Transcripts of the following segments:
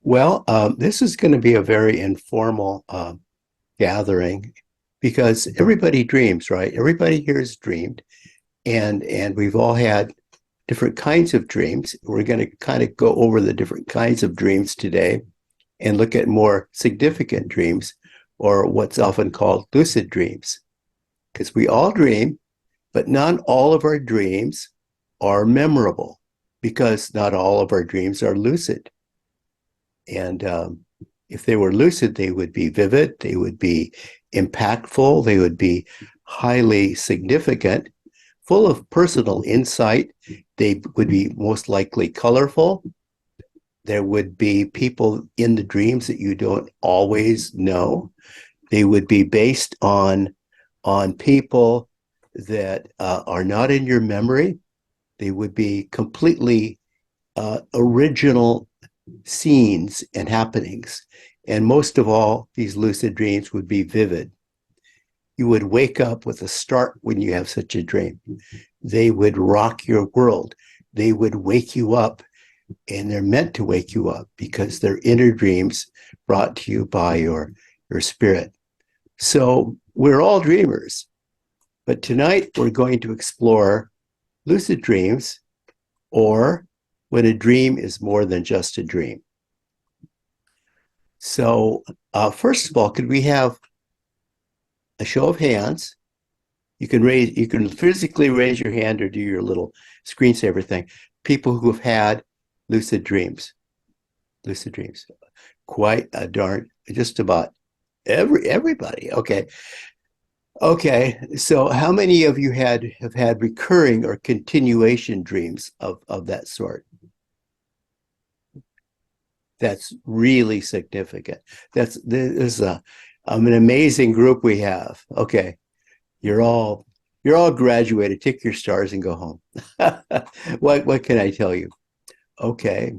Well, this is going to be a very informal gathering because everybody dreams, right? Everybody here has dreamed, and we've all had different kinds of dreams. We're going to kind of go over the different kinds of dreams today and look at more significant dreams, or what's often called lucid dreams, because we all dream, but not all of our dreams are memorable because not all of our dreams are lucid. And if they were lucid, they would be vivid, they would be impactful, they would be highly significant, full of personal insight. They would be most likely colorful. There would be people in the dreams that you don't always know. They would be based on people that are not in your memory. They would be completely original scenes and happenings. And most of all, these lucid dreams would be vivid. You would wake up with a start when you have such a dream. They would rock your world. They would wake you up, and they're meant to wake you up because they're inner dreams brought to you by your spirit. So we're all dreamers. But tonight we're going to explore lucid dreams, or when a dream is more than just a dream. So, first of all, could we have a show of hands? You can physically raise your hand or do your little screensaver thing. People who have had lucid dreams, lucid dreams, quite a darn, just about everybody. Okay, okay. So, how many of you have had recurring or continuation dreams of that sort? That's really significant. This is an amazing group we have. Okay, you're all you're all graduated. Take your stars and go home. What can I tell you? Okay,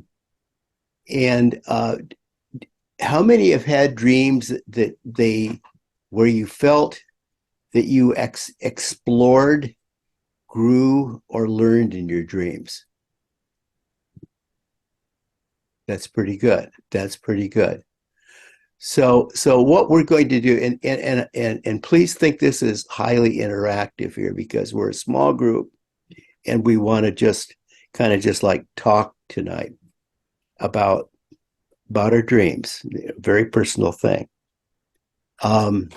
and how many have had dreams that they where you felt that you explored, grew, or learned in your dreams? That's pretty good. That's pretty good. So what we're going to do, and please think this is highly interactive here because we're a small group and we want to just kind of just like talk tonight about our dreams, very personal thing. Um,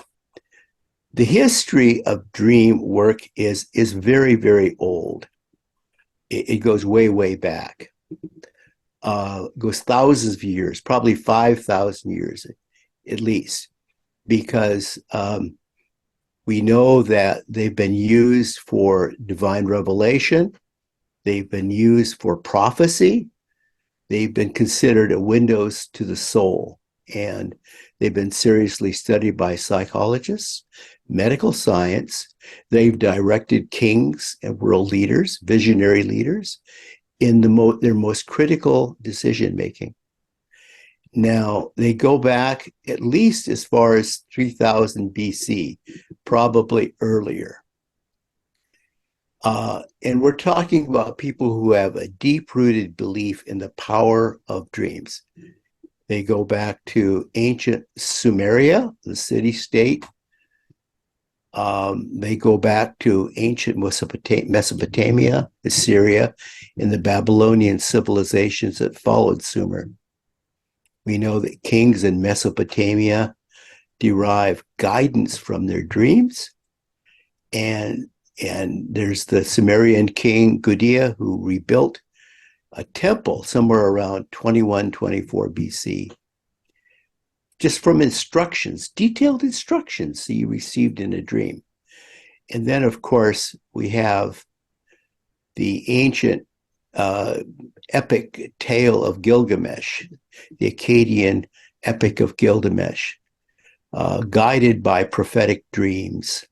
the history of dream work is very, very old. It goes way back. Goes thousands of years, probably 5,000 years at least, because we know that they've been used for divine revelation, they've been used for prophecy, they've been considered a windows to the soul, and they've been seriously studied by psychologists, medical science. They've directed kings and world leaders, visionary leaders, in their most critical decision making. Now, they go back at least as far as 3000 BC, probably earlier. And we're talking about people who have a deep rooted belief in the power of dreams. They go back to ancient Sumeria, the city state. They go back to ancient Mesopotamia, Assyria, and the Babylonian civilizations that followed Sumer. We know that kings in Mesopotamia derive guidance from their dreams. And there's the Sumerian king Gudea, who rebuilt a temple somewhere around 2124 BC, just from instructions, detailed instructions he received in a dream. And then, of course, we have the ancient epic tale of Gilgamesh, the Akkadian epic of Gilgamesh, guided by prophetic dreams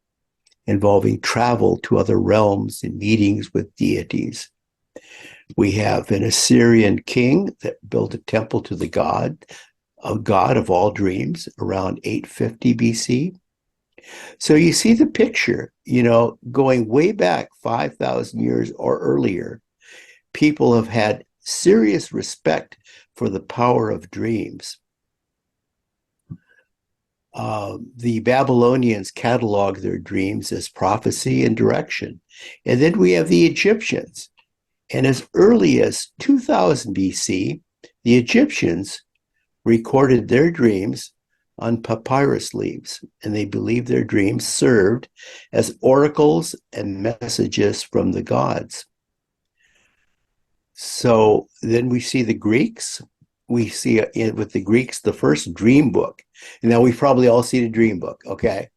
involving travel to other realms and meetings with deities. We have an Assyrian king that built a temple to the god, a god of all dreams, around 850 BC. So you see the picture, going way back 5,000 years or earlier. People have had serious respect for the power of dreams. The Babylonians cataloged their dreams as prophecy and direction. And then we have the Egyptians. And as early as 2000 BC, the Egyptians recorded their dreams on papyrus leaves, and they believed their dreams served as oracles and messages from the gods. So then we see the Greeks. We see with the Greeks the first dream book. And now we've probably all seen a dream book, okay?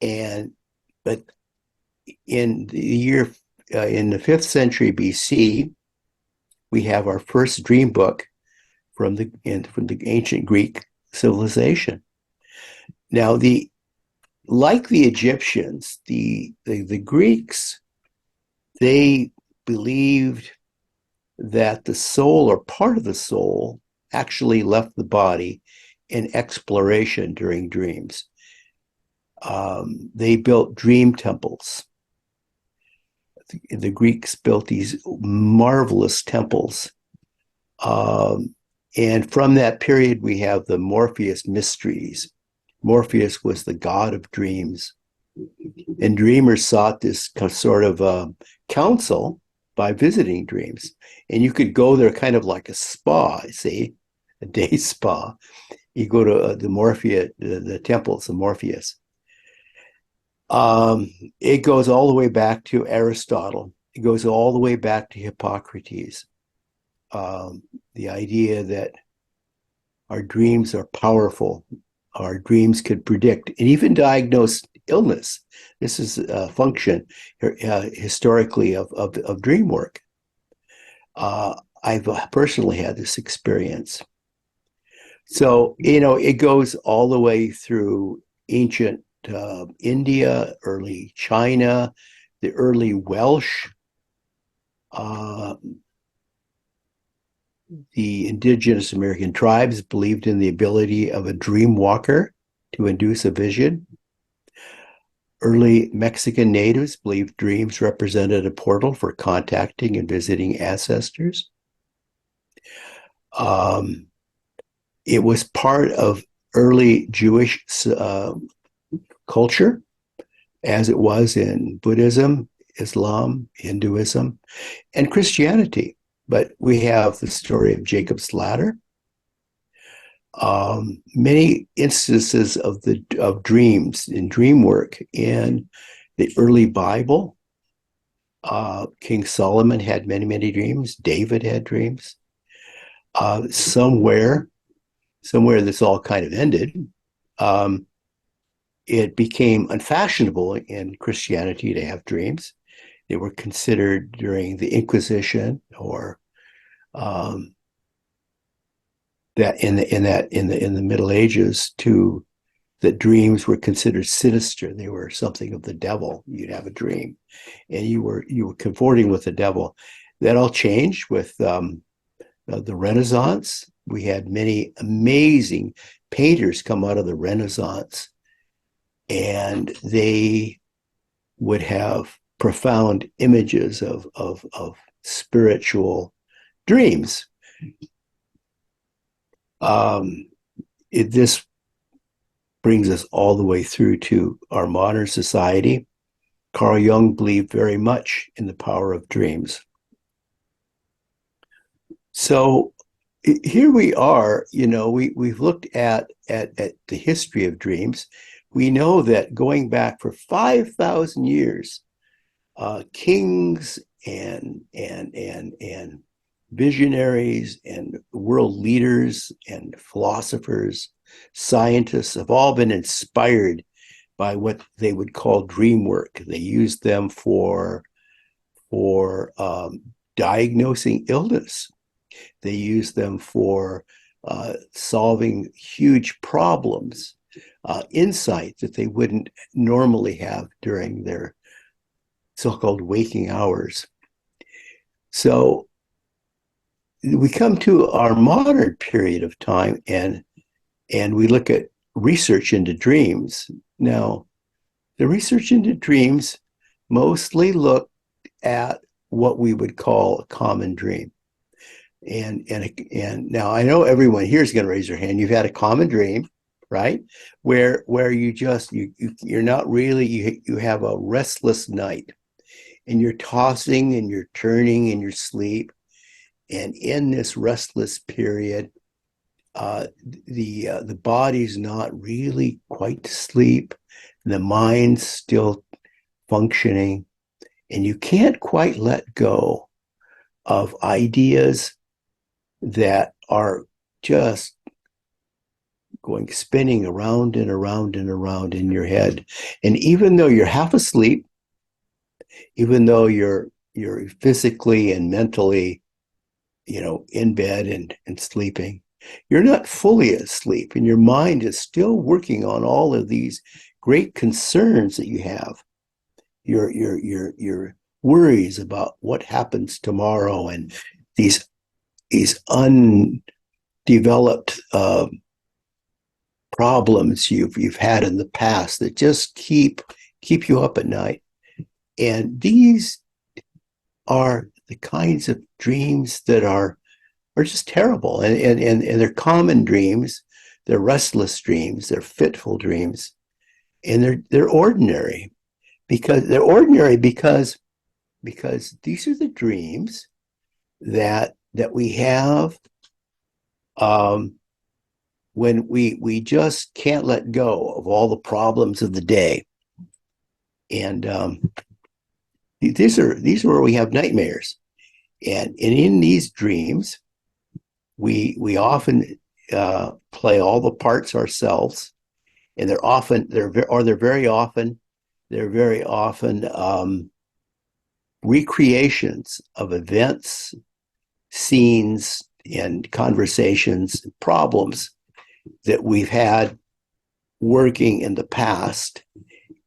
But in the 5th century BC, we have our first dream book from the ancient Greek civilization. Now, like the Egyptians, the Greeks, they believed that the soul or part of the soul actually left the body in exploration during dreams. They built dream temples. The Greeks built these marvelous temples. And from that period, we have the Morpheus mysteries. Morpheus was the god of dreams. And dreamers sought this sort of counsel by visiting dreams. And you could go there kind of like a spa, see, a day spa. You go to the temples of Morpheus. It goes all the way back to Aristotle. It goes all the way back to Hippocrates. The idea that our dreams are powerful, our dreams could predict and even diagnose illness. This is a function historically of dream work. I've personally had this experience. So, it goes all the way through ancient India, early China, the early Welsh, the indigenous American tribes believed in the ability of a dream walker to induce a vision. Early Mexican natives believed dreams represented a portal for contacting and visiting ancestors. It was part of early Jewish culture, as it was in Buddhism, Islam, Hinduism, and Christianity. But we have the story of Jacob's ladder. Many instances of dreams and dream work in the early Bible. King Solomon had many, many dreams. David had dreams. Somewhere this all kind of ended. It became unfashionable in Christianity to have dreams. They were considered during the Inquisition or that in the Middle Ages that dreams were considered sinister. They were something of the devil. You'd have a dream, and you were cavorting with the devil. That all changed with the Renaissance. We had many amazing painters come out of the Renaissance, and they would have profound images of spiritual dreams. This brings us all the way through to our modern society. Carl Jung believed very much in the power of dreams. So here we are, we've looked at the history of dreams. We know that going back for 5,000 years, kings and visionaries and world leaders and philosophers, scientists have all been inspired by what they would call dream work. They used them for diagnosing illness. They used them for solving huge problems, insight that they wouldn't normally have during their so-called waking hours. So we come to our modern period of time and we look at research into dreams. Now, the research into dreams mostly look at what we would call a common dream. And now I know everyone here is going to raise their hand. You've had a common dream, right? Where you're not really, you have a restless night, and you're tossing and you're turning in your sleep, and in this restless period, the body's not really quite asleep, the mind's still functioning, and you can't quite let go of ideas that are just going spinning around and around and around in your head. And even though you're half asleep, even though you're physically and mentally, in bed and sleeping, you're not fully asleep, and your mind is still working on all of these great concerns that you have. Your worries about what happens tomorrow, and these undeveloped problems you've had in the past that just keep you up at night. And these are the kinds of dreams that are just terrible, and they're common dreams. They're restless dreams. They're fitful dreams, and they're ordinary because these are the dreams that we have when we just can't let go of all the problems of the day. And these are where we have nightmares, and in these dreams we often play all the parts ourselves, and they're very often recreations of events, scenes, and conversations, problems that we've had working in the past,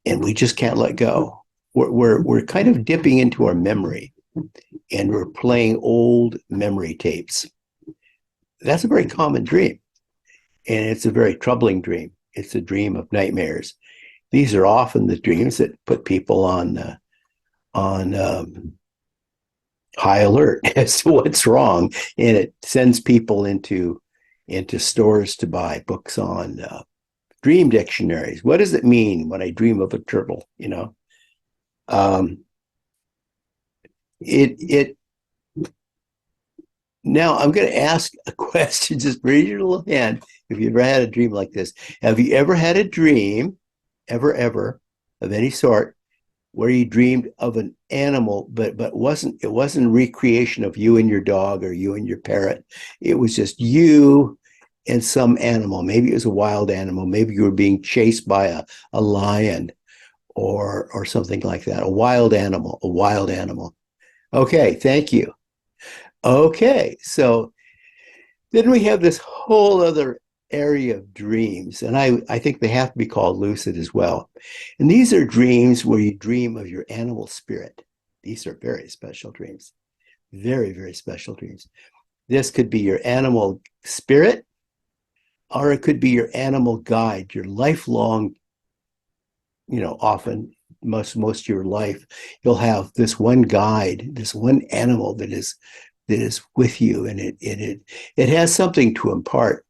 and we just can't let go. We're kind of dipping into our memory, and we're playing old memory tapes. That's a very common dream, and it's a very troubling dream. It's a dream of nightmares. These are often the dreams that put people on high alert as to what's wrong, and it sends people into stores to buy books on dream dictionaries. What does it mean when I dream of a turtle? Um, it Now I'm going to ask a question. Just raise your little hand if you ever had a dream like this. Have you ever had a dream, ever, of any sort, where you dreamed of an animal, but it wasn't a recreation of you and your dog or you and your parrot? It was just you and some animal. Maybe it was a wild animal. Maybe you were being chased by a lion or something like that. A wild animal. Okay, thank you. Okay, so then we have this whole other area of dreams, and I think they have to be called lucid as well. And these are dreams where you dream of your animal spirit. These are very special dreams, very, very special dreams. This could be your animal spirit, or it could be your animal guide, your lifelong, often most of your life, you'll have this one guide, this one animal that is with you, and it has something to impart.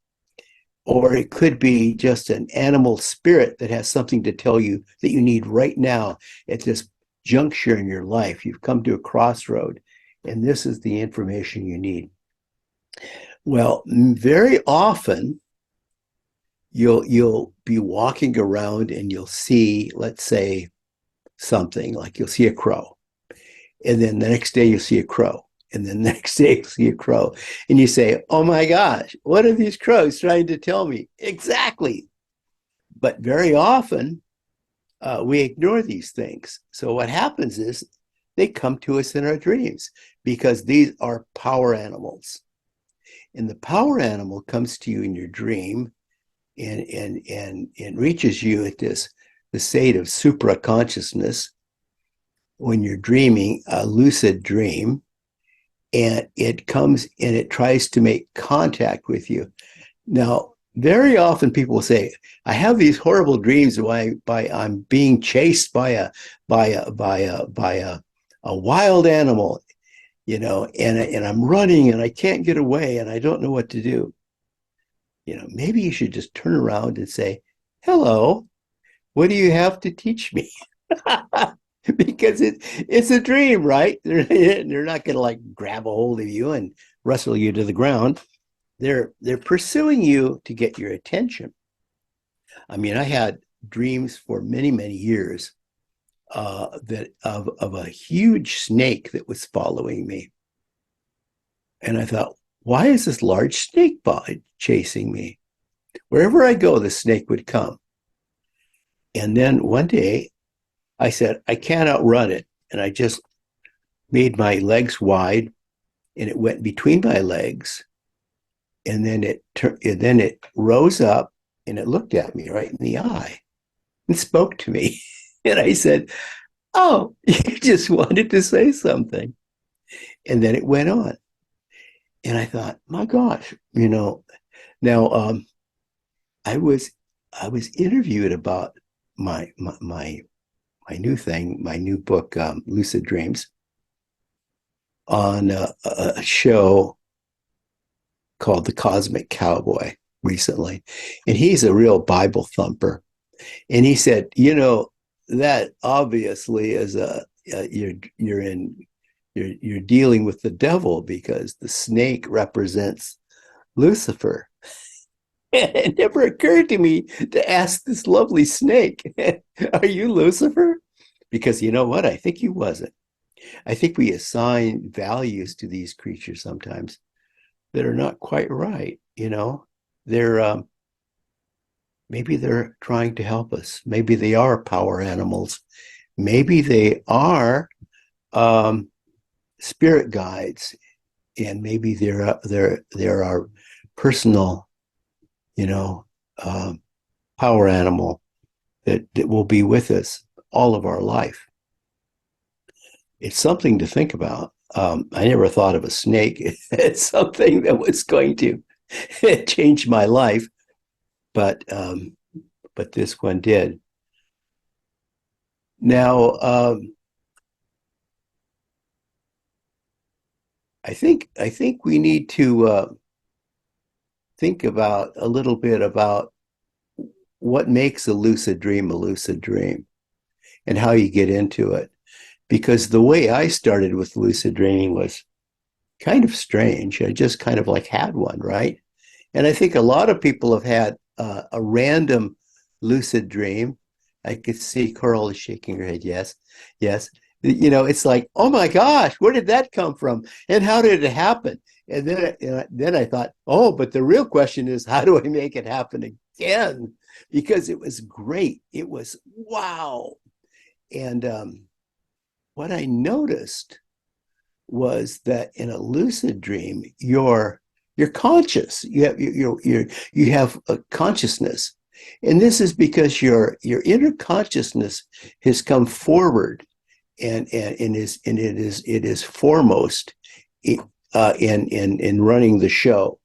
Or it could be just an animal spirit that has something to tell you that you need right now at this juncture in your life. You've come to a crossroad, and this is the information you need. Well, very often you'll be walking around and you'll see, let's say, something like you'll see a crow, and then the next day you'll see a crow. And then the next day you see a crow, and you say, oh my gosh, what are these crows trying to tell me? Exactly. But very often we ignore these things. So what happens is they come to us in our dreams, because these are power animals. And the power animal comes to you in your dream and reaches you at the state of supra consciousness when you're dreaming a lucid dream. And it comes and it tries to make contact with you. Now, very often people will say, I have these horrible dreams by I'm being chased by a wild animal. and I'm running and I can't get away and I don't know what to do. Maybe you should just turn around and say, hello, what do you have to teach me? Because it's a dream, right? They're not going to like grab a hold of you and wrestle you to the ground. They're pursuing you to get your attention. I mean, I had dreams for many, many years that of a huge snake that was following me. And I thought, why is this large snake chasing me? Wherever I go, the snake would come. And then one day I said, I can't outrun it. And I just made my legs wide and it went between my legs. And then it rose up and it looked at me right in the eye and spoke to me. And I said, oh, you just wanted to say something. And then it went on. And I thought, my gosh, now I was interviewed about my new thing, my new book, Lucid Dreams, on a show called The Cosmic Cowboy recently. And he's a real Bible thumper. And he said, that obviously is you're dealing with the devil because the snake represents Lucifer. It never occurred to me to ask this lovely snake, are you Lucifer? Because you know what? I think he wasn't. I think we assign values to these creatures sometimes that are not quite right. They're maybe they're trying to help us. Maybe they are power animals. Maybe they are spirit guides, and maybe they're our personal, power animal that will be with us all of our life. It's something to think about. I never thought of a snake as something that was going to change my life, but this one did. Now, I think we need to think about a little bit about what makes a lucid dream, and how you get into it. Because the way I started with lucid dreaming was kind of strange. I just kind of like had one, right? And I think a lot of people have had a random lucid dream. I could see Coral is shaking her head. Yes, yes. It's like, oh my gosh, where did that come from? And how did it happen? And then I thought, oh, but the real question is, how do I make it happen again? Because it was great. It was wow. And what I noticed was that in a lucid dream, you're conscious. You have a consciousness, and this is because your inner consciousness has come forward, and it is foremost in running the show.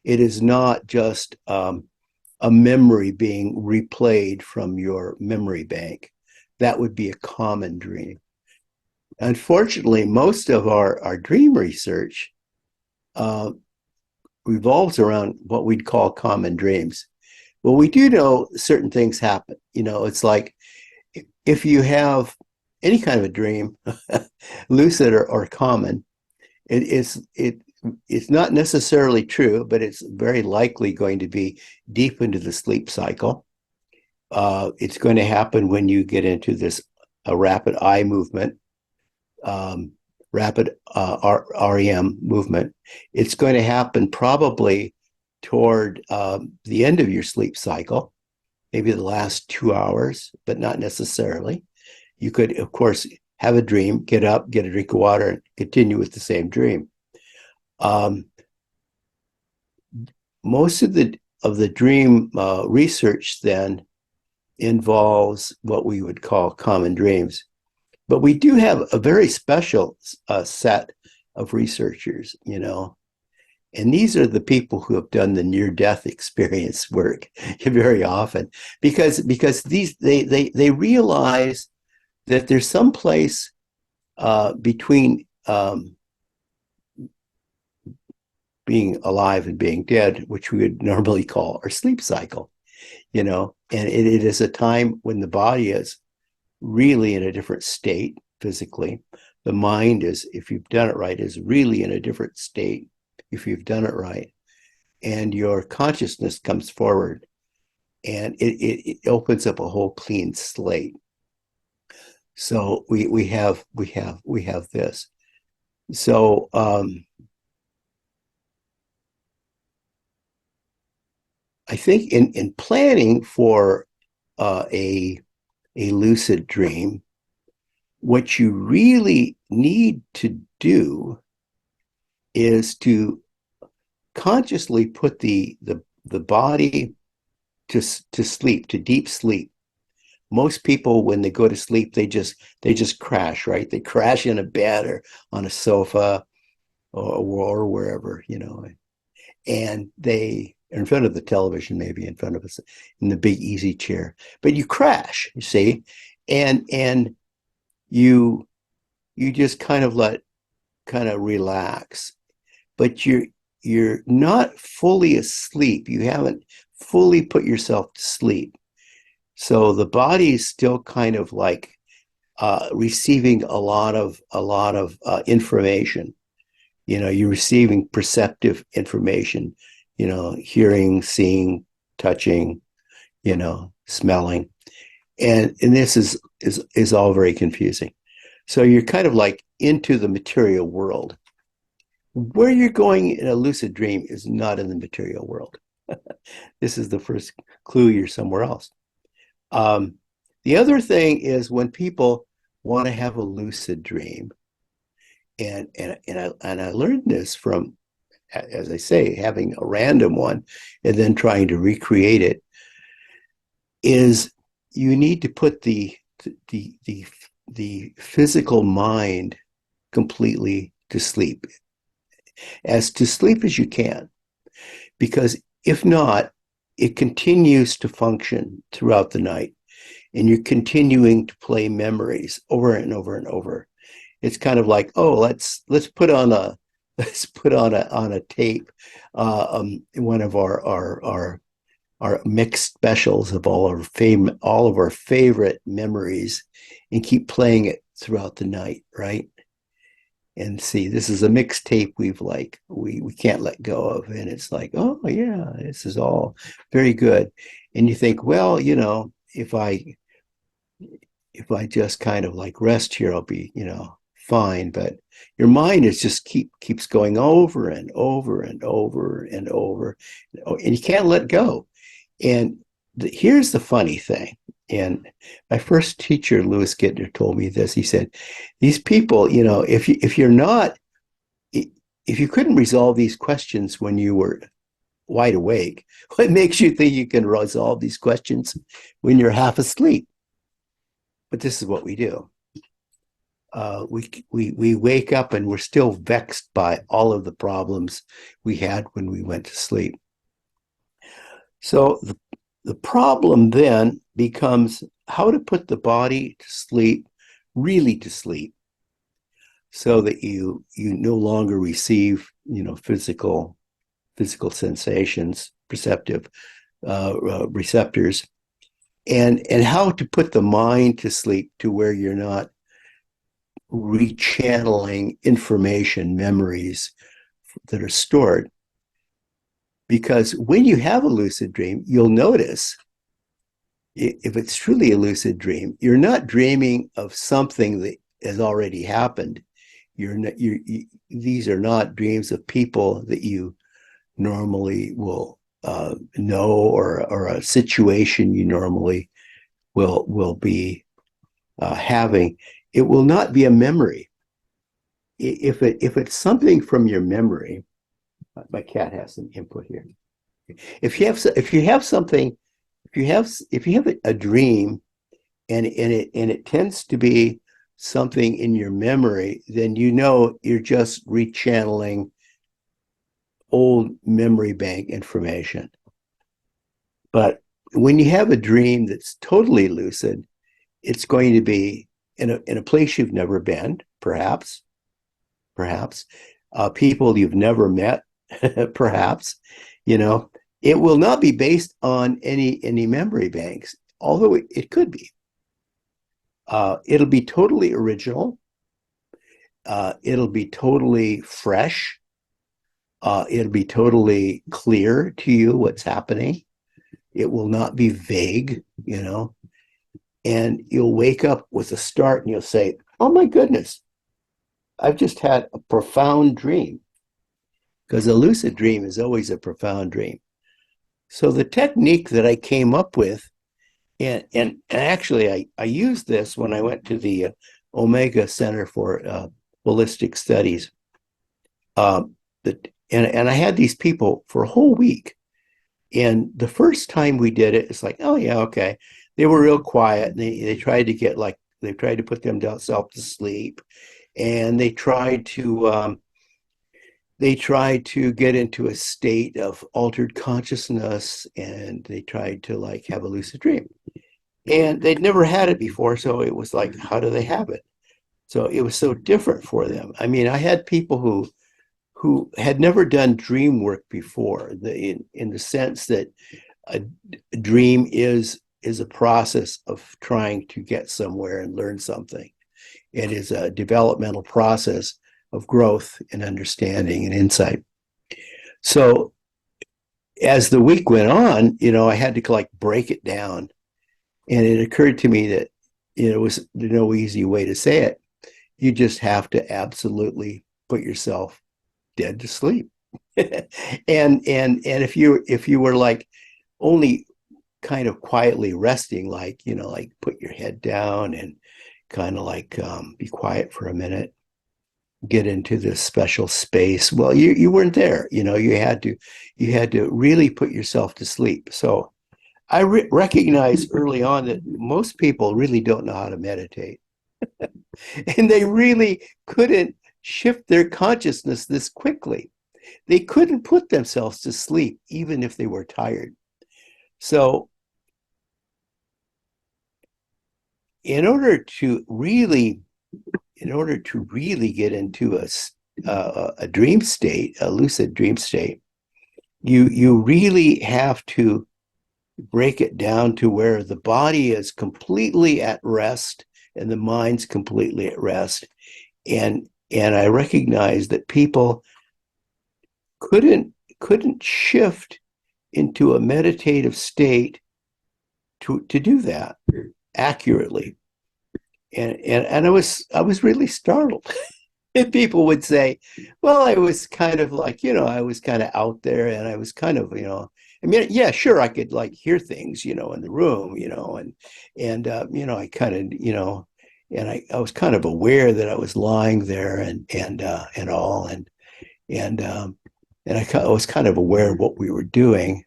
It is not just a memory being replayed from your memory bank. That would be a common dream. Unfortunately, most of our dream research revolves around what we'd call common dreams. Well, we do know certain things happen. It's like if you have any kind of a dream, lucid or common, it's not necessarily true, but it's very likely going to be deep into the sleep cycle. It's going to happen when you get into this rapid eye movement, rapid REM movement. It's going to happen probably toward the end of your sleep cycle, maybe the last 2 hours, but not necessarily. You could, of course, have a dream, get up, get a drink of water, and continue with the same dream. Most of the dream research then involves what we would call common dreams. But we do have a very special set of researchers, and these are the people who have done the near-death experience work very often, because these they realize that there's some place between being alive and being dead, which we would normally call our sleep cycle, and it is a time when the body is really in a different state physically. The mind is, if you've done it right, is really in a different state if you've done it right. And your consciousness comes forward and it opens up a whole clean slate. So we have this. So I think in planning for a lucid dream, what you really need to do is to consciously put the body to sleep, to deep sleep. Most people, when they go to sleep, they just crash, right? They crash in a bed or on a sofa or wherever, and they are in front of the television, maybe in front of us in the big easy chair. But you crash, you see, and you just kind of relax, but you're not fully asleep. You haven't fully put yourself to sleep. So the body is still kind of like receiving a lot of information. You're receiving perceptive information. Hearing, seeing, touching, smelling, and this is all very confusing. So you're kind of like into the material world. Where you're going in a lucid dream is not in the material world. This is the first clue you're somewhere else. Um, the other thing is when people want to have a lucid dream, and I learned this from, as I say, having a random one and then trying to recreate it, is you need to put the physical mind completely to sleep, as you can, because if not, it continues to function throughout the night, and you're continuing to play memories over and over and over. It's kind of like, oh, let's put on a tape, one of our mixed specials of all of our favorite memories, and keep playing it throughout the night, right? And see, this is a mixtape we can't let go of, and it's like, oh yeah, this is all very good. And you think, well, if I just kind of like rest here, I'll be, fine. But your mind is just keeps going over and over and over and over, and you can't let go. And here's the funny thing. And my first teacher, Louis Gittner, told me this. He said, these people, if you couldn't resolve these questions when you were wide awake, what makes you think you can resolve these questions when you're half asleep? But this is what we do. We wake up and we're still vexed by all of the problems we had when we went to sleep. So the problem then becomes how to put the body to sleep, really to sleep, so that you no longer receive physical sensations, perceptive receptors, and how to put the mind to sleep to where you're not rechanneling information, memories that are stored. Because when you have a lucid dream, you'll notice, if it's truly a lucid dream, you're not dreaming of something that has already happened. These are not dreams of people that you normally will know, or a situation you normally will be having. It will not be a memory. If it's something from your memory, my cat has some input here. If you have something, if you have a dream, and it tends to be something in your memory, then you're just rechanneling old memory bank information. But when you have a dream that's totally lucid, it's going to be in a place you've never been, perhaps people you've never met, perhaps, you know, it will not be based on any memory banks, although it could be. It'll be totally original. It'll be totally fresh. It'll be totally clear to you what's happening. It will not be vague, you know, and you'll wake up with a start and you'll say, "Oh my goodness, I've just had a profound dream." Because a lucid dream is always a profound dream. So the technique that I came up with, and actually I used this when I went to the Omega Center for Holistic Studies. And I had these people for a whole week. And the first time we did it, it's like, oh yeah, okay. They were real quiet. And they tried to get like they tried to put themselves to sleep, and they tried to get into a state of altered consciousness, and they tried to like have a lucid dream. And they'd never had it before, so it was like, how do they have it? So it was so different for them. I mean, I had people who had never done dream work before, in the sense that a dream is a process of trying to get somewhere and learn something. It is a developmental process of growth and understanding and insight. So as the week went on, I had to like break it down. And it occurred to me that it was no easy way to say it. You just have to absolutely put yourself dead to sleep. And if you were like only kind of quietly resting, like, like put your head down and kind of like be quiet for a minute, get into this special space. Well, you weren't there. You had to really put yourself to sleep. So I recognized early on that most people really don't know how to meditate, and they really couldn't shift their consciousness this quickly. They couldn't put themselves to sleep even if they were tired. So in order to really get into a dream state, a lucid dream state, you really have to break it down to where the body is completely at rest and the mind's completely at rest. And I recognize that people couldn't shift into a meditative state to do that accurately. And I was really startled. And people would say, well, I was kind of like, I was kind of out there, and I was kind of, I mean, yeah, sure, I could like hear things, in the room, I kind of, and I was kind of aware that I was lying there and all, and I was kind of aware of what we were doing,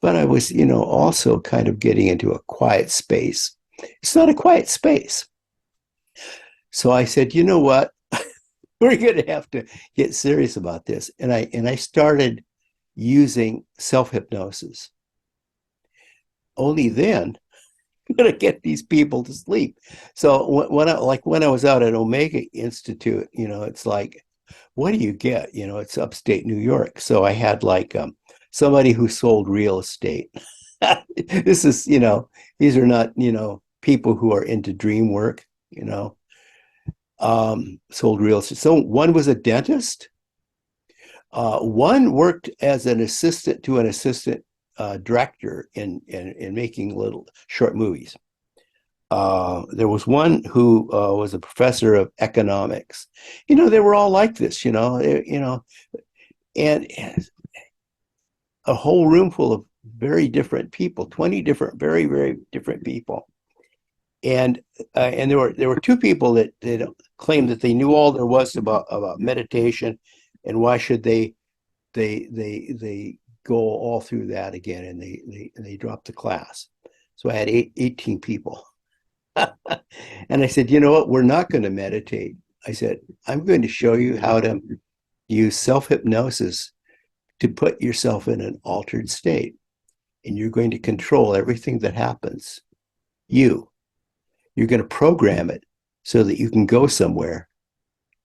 but I was, also kind of getting into a quiet space. It's not a quiet space. So I said, you know what? We're going to have to get serious about this. And I started using self-hypnosis. Only then I'm going to get these people to sleep. So when I was out at Omega Institute, it's like, what do you get? It's upstate New York. So I had like somebody who sold real estate. This is, these are not, people who are into dream work, sold real estate. So one was a dentist. One worked as an assistant to an assistant director in making little short movies. There was one who was a professor of economics. They were all like this. And a whole room full of very different people, 20 different, very, very different people. And there were two people that claimed that they knew all there was about meditation, and why should they go all through that again, and they dropped the class. So I had 18 people. And I said, you know what, we're not going to meditate. I said, I'm going to show you how to use self-hypnosis to put yourself in an altered state, and you're going to control everything that happens. You're going to program it so that you can go somewhere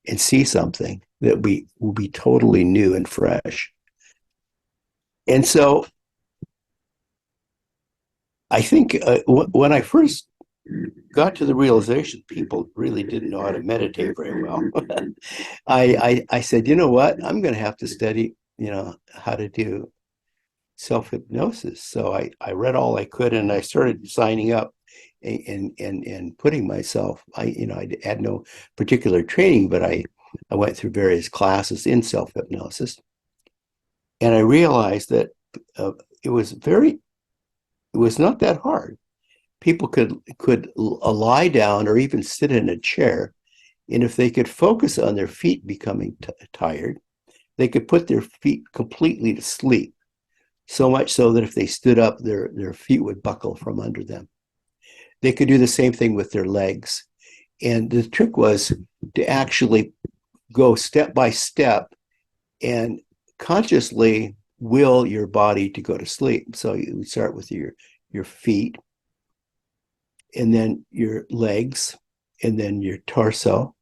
and see something that will be totally new and fresh. And so I think when I first got to the realization people really didn't know how to meditate very well, I said, you know what? I'm going to have to study, how to do self-hypnosis. So I read all I could and I started signing up and putting myself, I had no particular training, but I went through various classes in self-hypnosis. And I realized that uh, it was very, it was not that hard. People could lie down or even sit in a chair, and if they could focus on their feet becoming tired, they could put their feet completely to sleep. So much so that if they stood up, their feet would buckle from under them. They could do the same thing with their legs. And the trick was to actually go step by step and consciously will your body to go to sleep. So you start with your feet, and then your legs, and then your torso,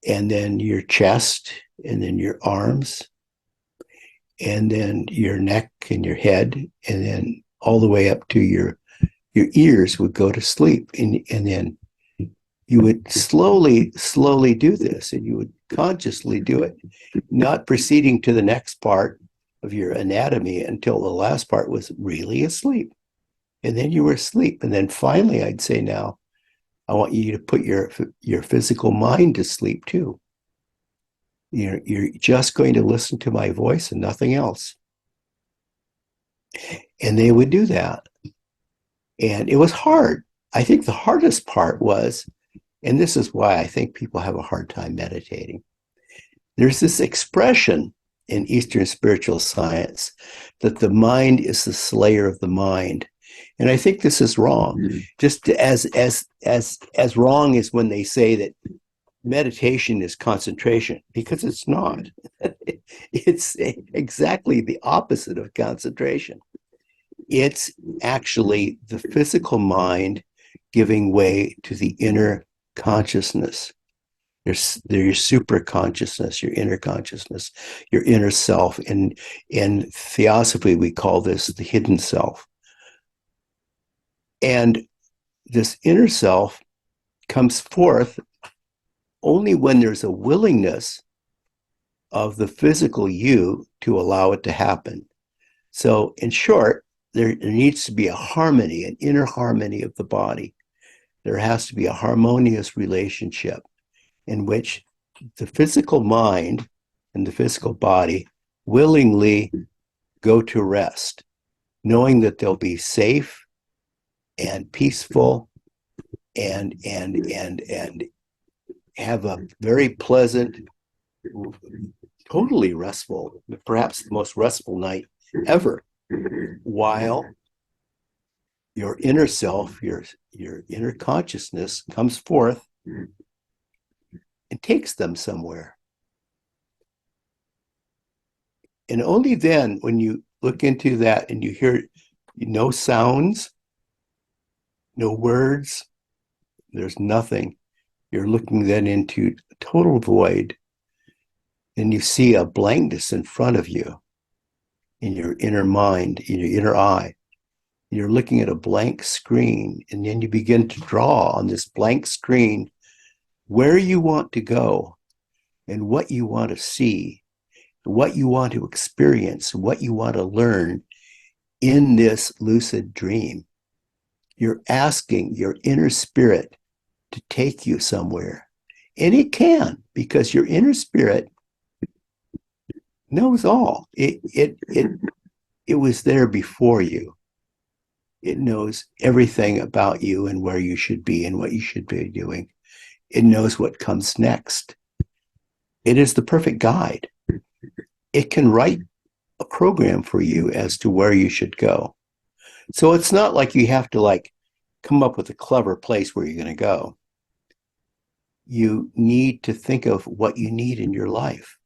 and then your chest, and then your arms, and then your neck and your head, and then all the way up to your ears would go to sleep. And then you would slowly do this, and you would consciously do it, not proceeding to the next part of your anatomy until the last part was really asleep. And then you were asleep. And then finally, I'd say, now, I want you to put your physical mind to sleep too. You're just going to listen to my voice and nothing else. And they would do that. And it was hard. I think the hardest part was, and this is why I think people have a hard time meditating. There's this expression in Eastern spiritual science that the mind is the slayer of the mind. And I think this is wrong. Just as wrong as when they say that meditation is concentration, because it's not. It's exactly the opposite of concentration. It's actually the physical mind giving way to the inner consciousness. There's your super consciousness, your inner consciousness, your inner self. In theosophy, we call this the hidden self. And this inner self comes forth only when there's a willingness of the physical you to allow it to happen. So, in short, there needs to be a harmony, an inner harmony of the body. There has to be a harmonious relationship in which the physical mind and the physical body willingly go to rest, knowing that they'll be safe and peaceful and have a very pleasant, totally restful, perhaps the most restful night ever, while your inner self, your inner consciousness comes forth and takes them somewhere. And only then, when you look into that and you hear no sounds, no words, there's nothing. You're looking then into total void, and you see a blankness in front of you in your inner mind, in your inner eye. You're looking at a blank screen, and then you begin to draw on this blank screen where you want to go and what you want to see, what you want to experience, what you want to learn in this lucid dream. You're asking your inner spirit to take you somewhere. And it can, because your inner spirit knows all. It was there before you. It knows everything about you and where you should be and what you should be doing. It knows what comes next. It is the perfect guide. It can write a program for you as to where you should go. So it's not like you have to come up with a clever place where you're going to go. You need to think of what you need in your life.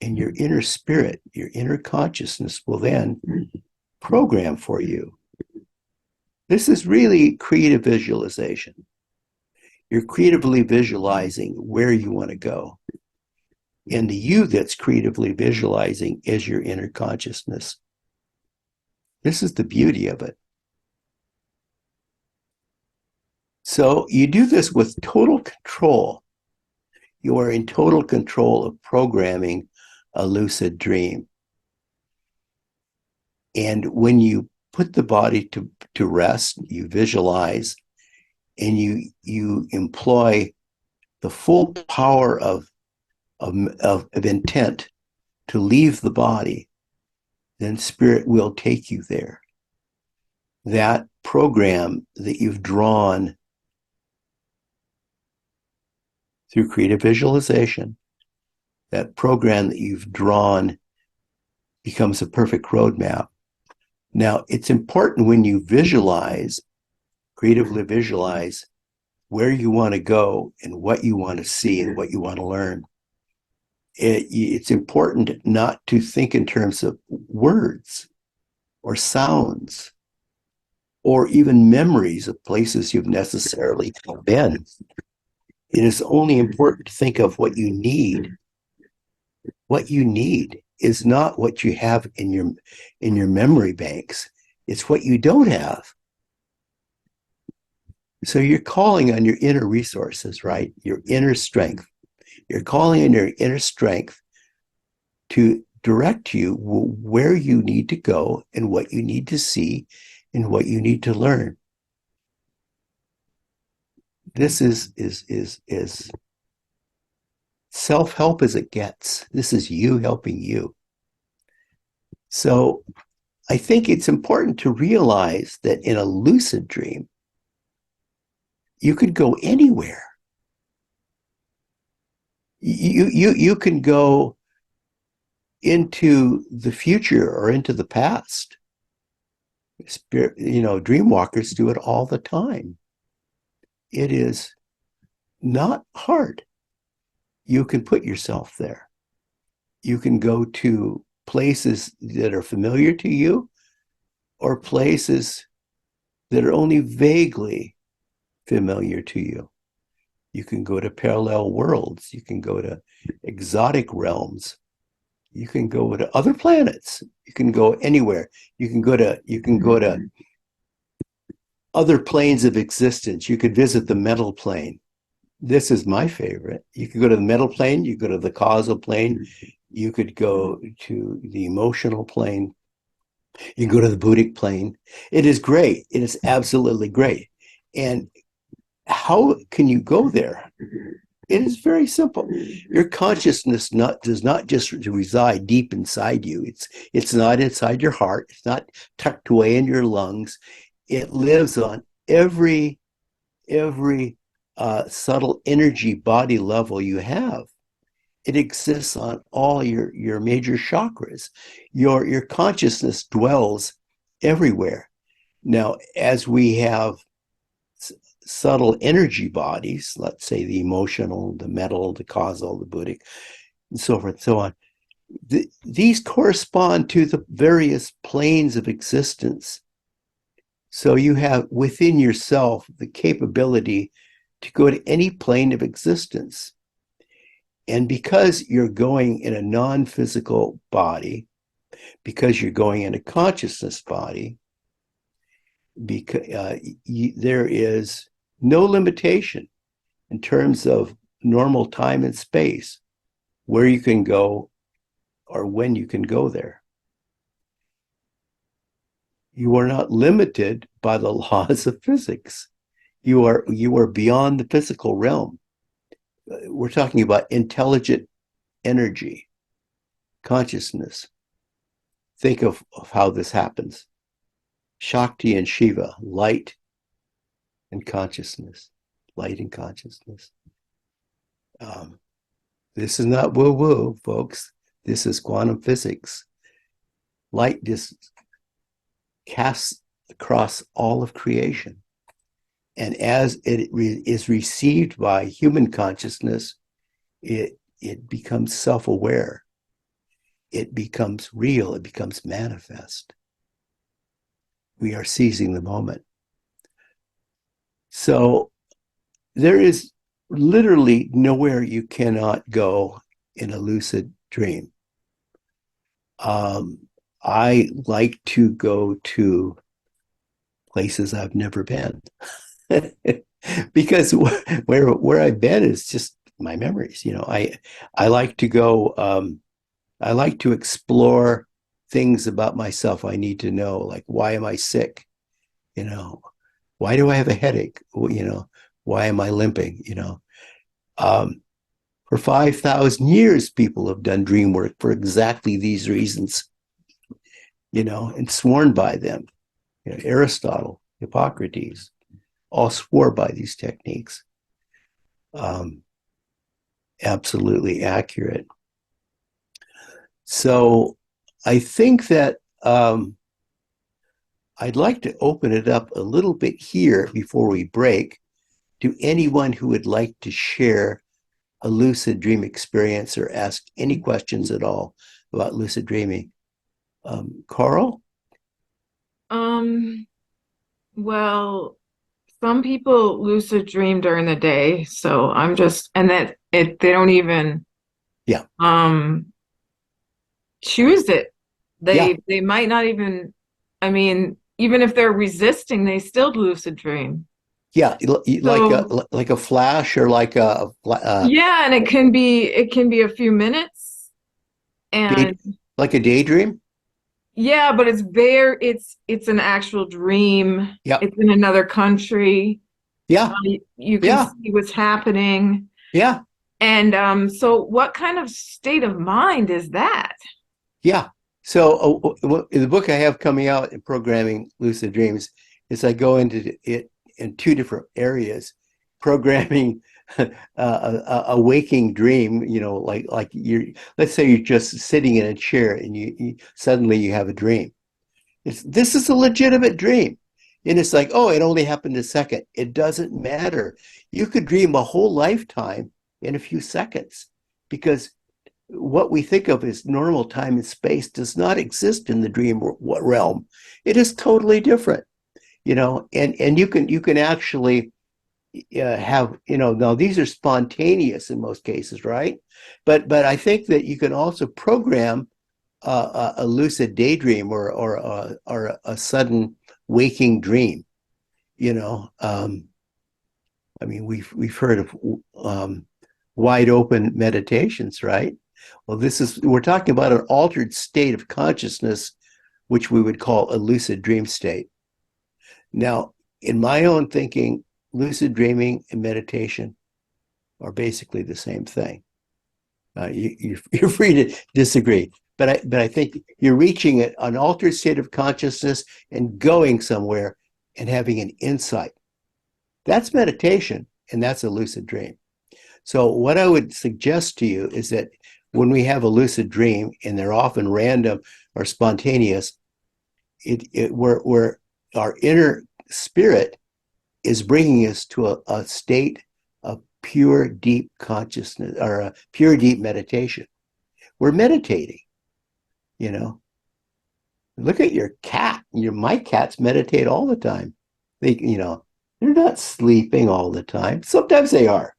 And your inner spirit, your inner consciousness will then program for you. This is really creative visualization. You're creatively visualizing where you want to go. And the you that's creatively visualizing is your inner consciousness. This is the beauty of it. So you do this with total control. You are in total control of programming a lucid dream. And when you put the body to rest, you visualize and you employ the full power of intent to leave the body, then spirit will take you there. That program that you've drawn through creative visualization, that program that you've drawn becomes a perfect roadmap. Now, it's important when you visualize, creatively visualize where you want to go and what you want to see and what you want to learn. It's important not to think in terms of words or sounds or even memories of places you've necessarily been. It is only important to think of what you need. What you need is not what you have in your memory banks. It's what you don't have. So you're calling on your inner resources, right? Your inner strength. You're calling on your inner strength to direct you where you need to go and what you need to see and what you need to learn. This is self-help as it gets. This is you helping you. So I think it's important to realize that in a lucid dream, you could go anywhere. You can go into the future or into the past. Spirit, dreamwalkers do it all the time. It is not hard. You can put yourself there. You can go to places that are familiar to you or places that are only vaguely familiar to you. You can go to parallel worlds. You can go to exotic realms. You can go to other planets. You can go anywhere. You can go to other planes of existence. You could visit the mental plane. This is my favorite. You could go to the mental plane. You go to the causal plane. You could go to the emotional plane. You can go to the Buddhic plane. It is great. It is absolutely great. And how can you go there? It is very simple. Your consciousness does not just reside deep inside you. It's not inside your heart. It's not tucked away in your lungs. It lives on every subtle energy body level you have. It exists on all your major chakras. Your consciousness dwells everywhere. Now, as we have subtle energy bodies, let's say the emotional, the mental, the causal, the Buddhic, and so forth and so on, these correspond to the various planes of existence. So you have within yourself the capability to go to any plane of existence. And because you're going in a non-physical body, because you're going in a consciousness body, because there is no limitation in terms of normal time and space where you can go or when you can go there. You are not limited by the laws of physics. You are beyond the physical realm. We're talking about intelligent energy, consciousness. Think of how this happens. Shakti and Shiva, light and consciousness, light and consciousness. This is not woo-woo, folks. This is quantum physics. Light just casts across all of creation. And as it is received by human consciousness, it becomes self-aware. It becomes real. It becomes manifest. We are seizing the moment. So there is literally nowhere you cannot go in a lucid dream. Um, I like to go to places I've never been because where I've been is just my memories. I like to go. I like to explore things about myself I need to know, like why am I sick? You know, why do I have a headache? Why am I limping? Um, for 5,000 years, people have done dream work for exactly these reasons, and sworn by them. Aristotle, Hippocrates, all swore by these techniques. Um, Absolutely accurate. So I think that I'd like to open it up a little bit here before we break to anyone who would like to share a lucid dream experience or ask any questions at all about lucid dreaming. Carl? Um, well, some people lucid dream during the day, so I'm just and that it they don't even Yeah, um choose it. yeah, They might not even I mean, even if they're resisting, they still lucid dream. yeah. So Like a flash or like a yeah, and it can be a few minutes day, and like a daydream. yeah, but it's an actual dream. Yeah, It's in another country. yeah, You can yeah, see what's happening. yeah, And so what kind of state of mind is that? yeah. So in the book I have coming out in programming lucid dreams is I go into it in two different areas, programming a waking dream. Like you're, let's say you're just sitting in a chair and you suddenly you have a dream. This is a legitimate dream. And it's like, oh, it only happened a second. It doesn't matter. You could dream a whole lifetime in a few seconds because what we think of as normal time and space does not exist in the dream realm. It is totally different, and you can actually have, now these are spontaneous in most cases, right? But I think that you can also program a lucid daydream or a sudden waking dream. You know, I mean, we've heard of wide open meditations, right? Well, we're talking about an altered state of consciousness, which we would call a lucid dream state. Now, in my own thinking, lucid dreaming and meditation are basically the same thing. You're free to disagree, but I think you're reaching an altered state of consciousness and going somewhere and having an insight. That's meditation, and that's a lucid dream. So, what I would suggest to you is that when we have a lucid dream, and they're often random or spontaneous, we're our inner spirit is bringing us to a state of pure, deep consciousness or a pure, deep meditation. We're meditating, you know. Look at your cat. My cats meditate all the time. They're not sleeping all the time. Sometimes they are.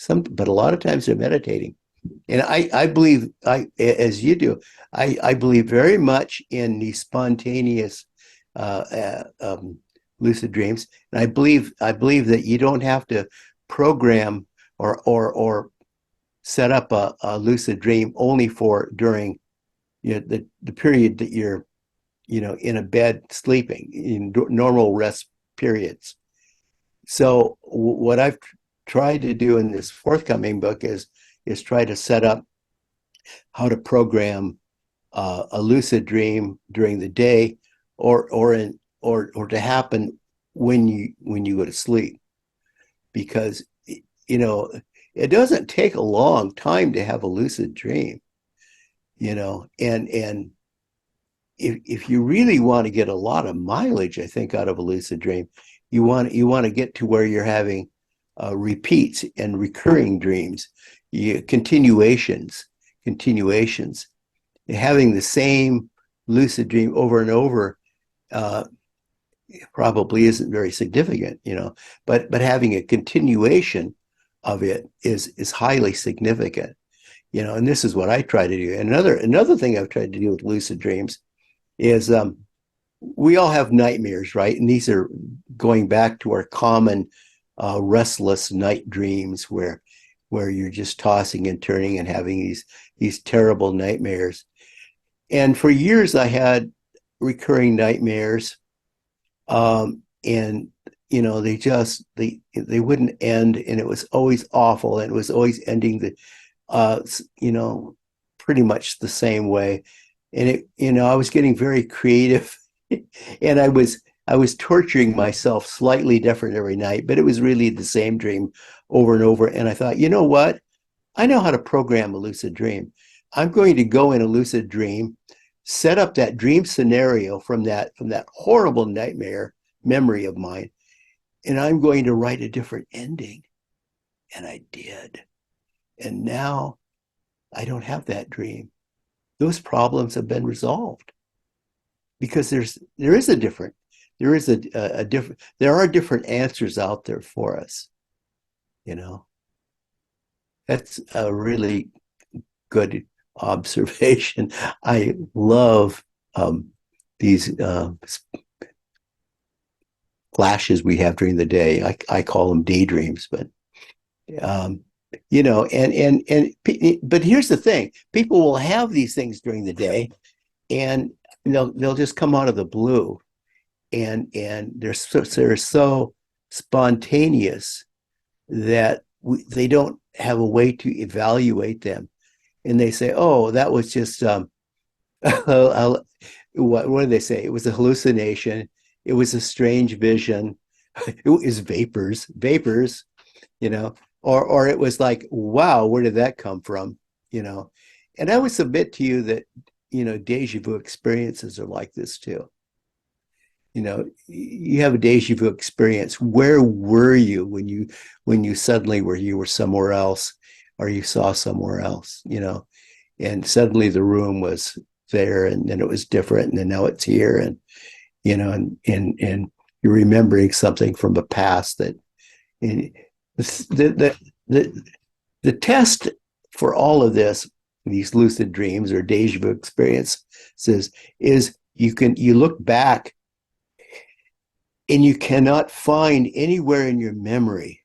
But a lot of times they're meditating. And I believe, as you do, I believe very much in the spontaneous lucid dreams, and I believe that you don't have to program or set up a lucid dream only for during the period that you're in a bed sleeping in normal rest periods. So what I've tried to do in this forthcoming book is try to set up how to program a lucid dream during the day, or to happen when you go to sleep, because you know it doesn't take a long time to have a lucid dream, and if you really want to get a lot of mileage, I think, out of a lucid dream, you want to get to where you're having repeats and recurring dreams, continuations. Having the same lucid dream over and over uh, probably isn't very significant, but having a continuation of it is highly significant. And this is what I try to do. And another thing I've tried to do with lucid dreams is we all have nightmares, right? And these are going back to our common restless night dreams where you're just tossing and turning and having these terrible nightmares. And for years I had recurring nightmares, and they wouldn't end, and it was always awful, and it was always ending uh you know pretty much the same way. And I was getting very creative, and I was torturing myself slightly different every night, but it was really the same dream over and over. And I thought, you know what, I know how to program a lucid dream. I'm going to go in a lucid dream, set up that dream scenario from that horrible nightmare memory of mine, and I'm going to write a different ending. And I did. And now I don't have that dream. Those problems have been resolved because there are different answers out there for us. You know, that's a really good observation. I love these flashes we have during the day. I call them daydreams, but um, but here's the thing: people will have these things during the day, and they'll just come out of the blue, and they're so spontaneous that they don't have a way to evaluate them, and they say, "Oh, that was just what did they say? It was a hallucination. It was a strange vision. It was vapors, or it was like, wow, where did that come from? You know, and I would submit to you that, deja vu experiences are like this too. You have a deja vu experience. Where were you when you suddenly you were somewhere else, or you saw somewhere else, and suddenly the room was there, and then it was different, and then now it's here, and and you're remembering something from the past that. And the test for all of this, these lucid dreams or deja vu experiences, is you look back and you cannot find anywhere in your memory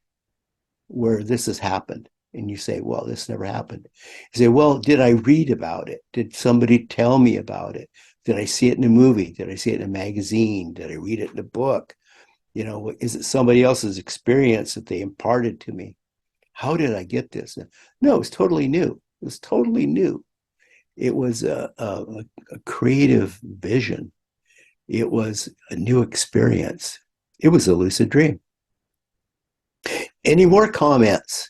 where this has happened. And you say, well, this never happened. You say, well, did I read about it? Did somebody tell me about it? Did I see it in a movie? Did I see it in a magazine? Did I read it in a book? Is it somebody else's experience that they imparted to me? How did I get this? No, it was totally new. It was totally new. It was a creative vision. It was a new experience. It was a lucid dream. Any more comments?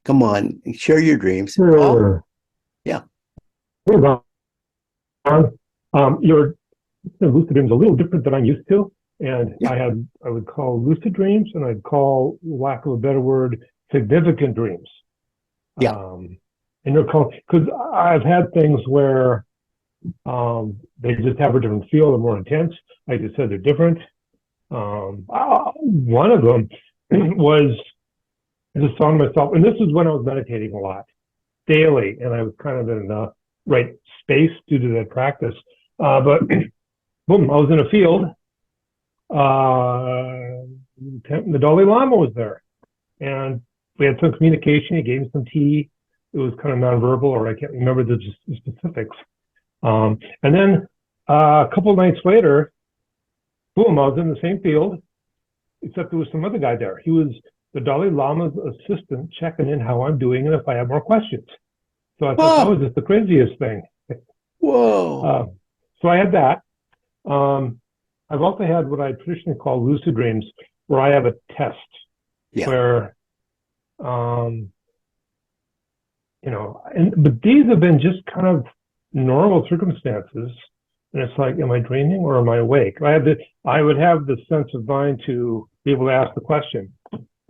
Come on, share your dreams. Paul? Sure. Yeah. Hey, Ron. Your lucid dreams a little different than I'm used to. And Yeah. I would call lucid dreams, and I'd call, lack of a better word, significant dreams. Yeah. And you're calling, because I've had things where they just have a different feel, they're more intense. Like you said, they're different. One of them was, I just found myself, and this is when I was meditating a lot, daily, and I was kind of in the right space due to that practice. But boom, I was in a field. The Dalai Lama was there, and we had some communication. He gave me some tea. It was kind of nonverbal, or I can't remember the specifics. And then a couple of nights later, boom, I was in the same field, except there was some other guy there. He was the Dalai Lama's assistant, checking in how I'm doing and if I have more questions. So I thought that was just the craziest thing. Whoa. So I had that. I've also had what I traditionally call lucid dreams, where I have a test where, but these have been just kind of normal circumstances. And it's like, am I dreaming or am I awake? I would have the sense of mind to be able to ask the question.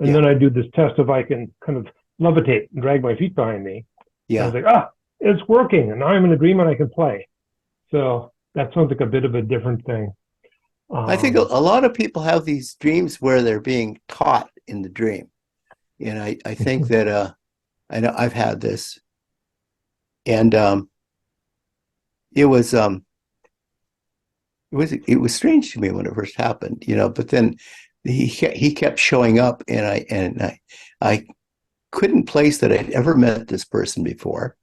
And then I do this test if I can kind of levitate and drag my feet behind me. Yeah. And I was like, it's working. And now I'm in a dream and I can play. So that sounds like a bit of a different thing. I think a lot of people have these dreams where they're being taught in the dream. And I think that I know I've had this. And it was it was strange to me when it first happened, but then he kept showing up, and I couldn't place that I'd ever met this person before.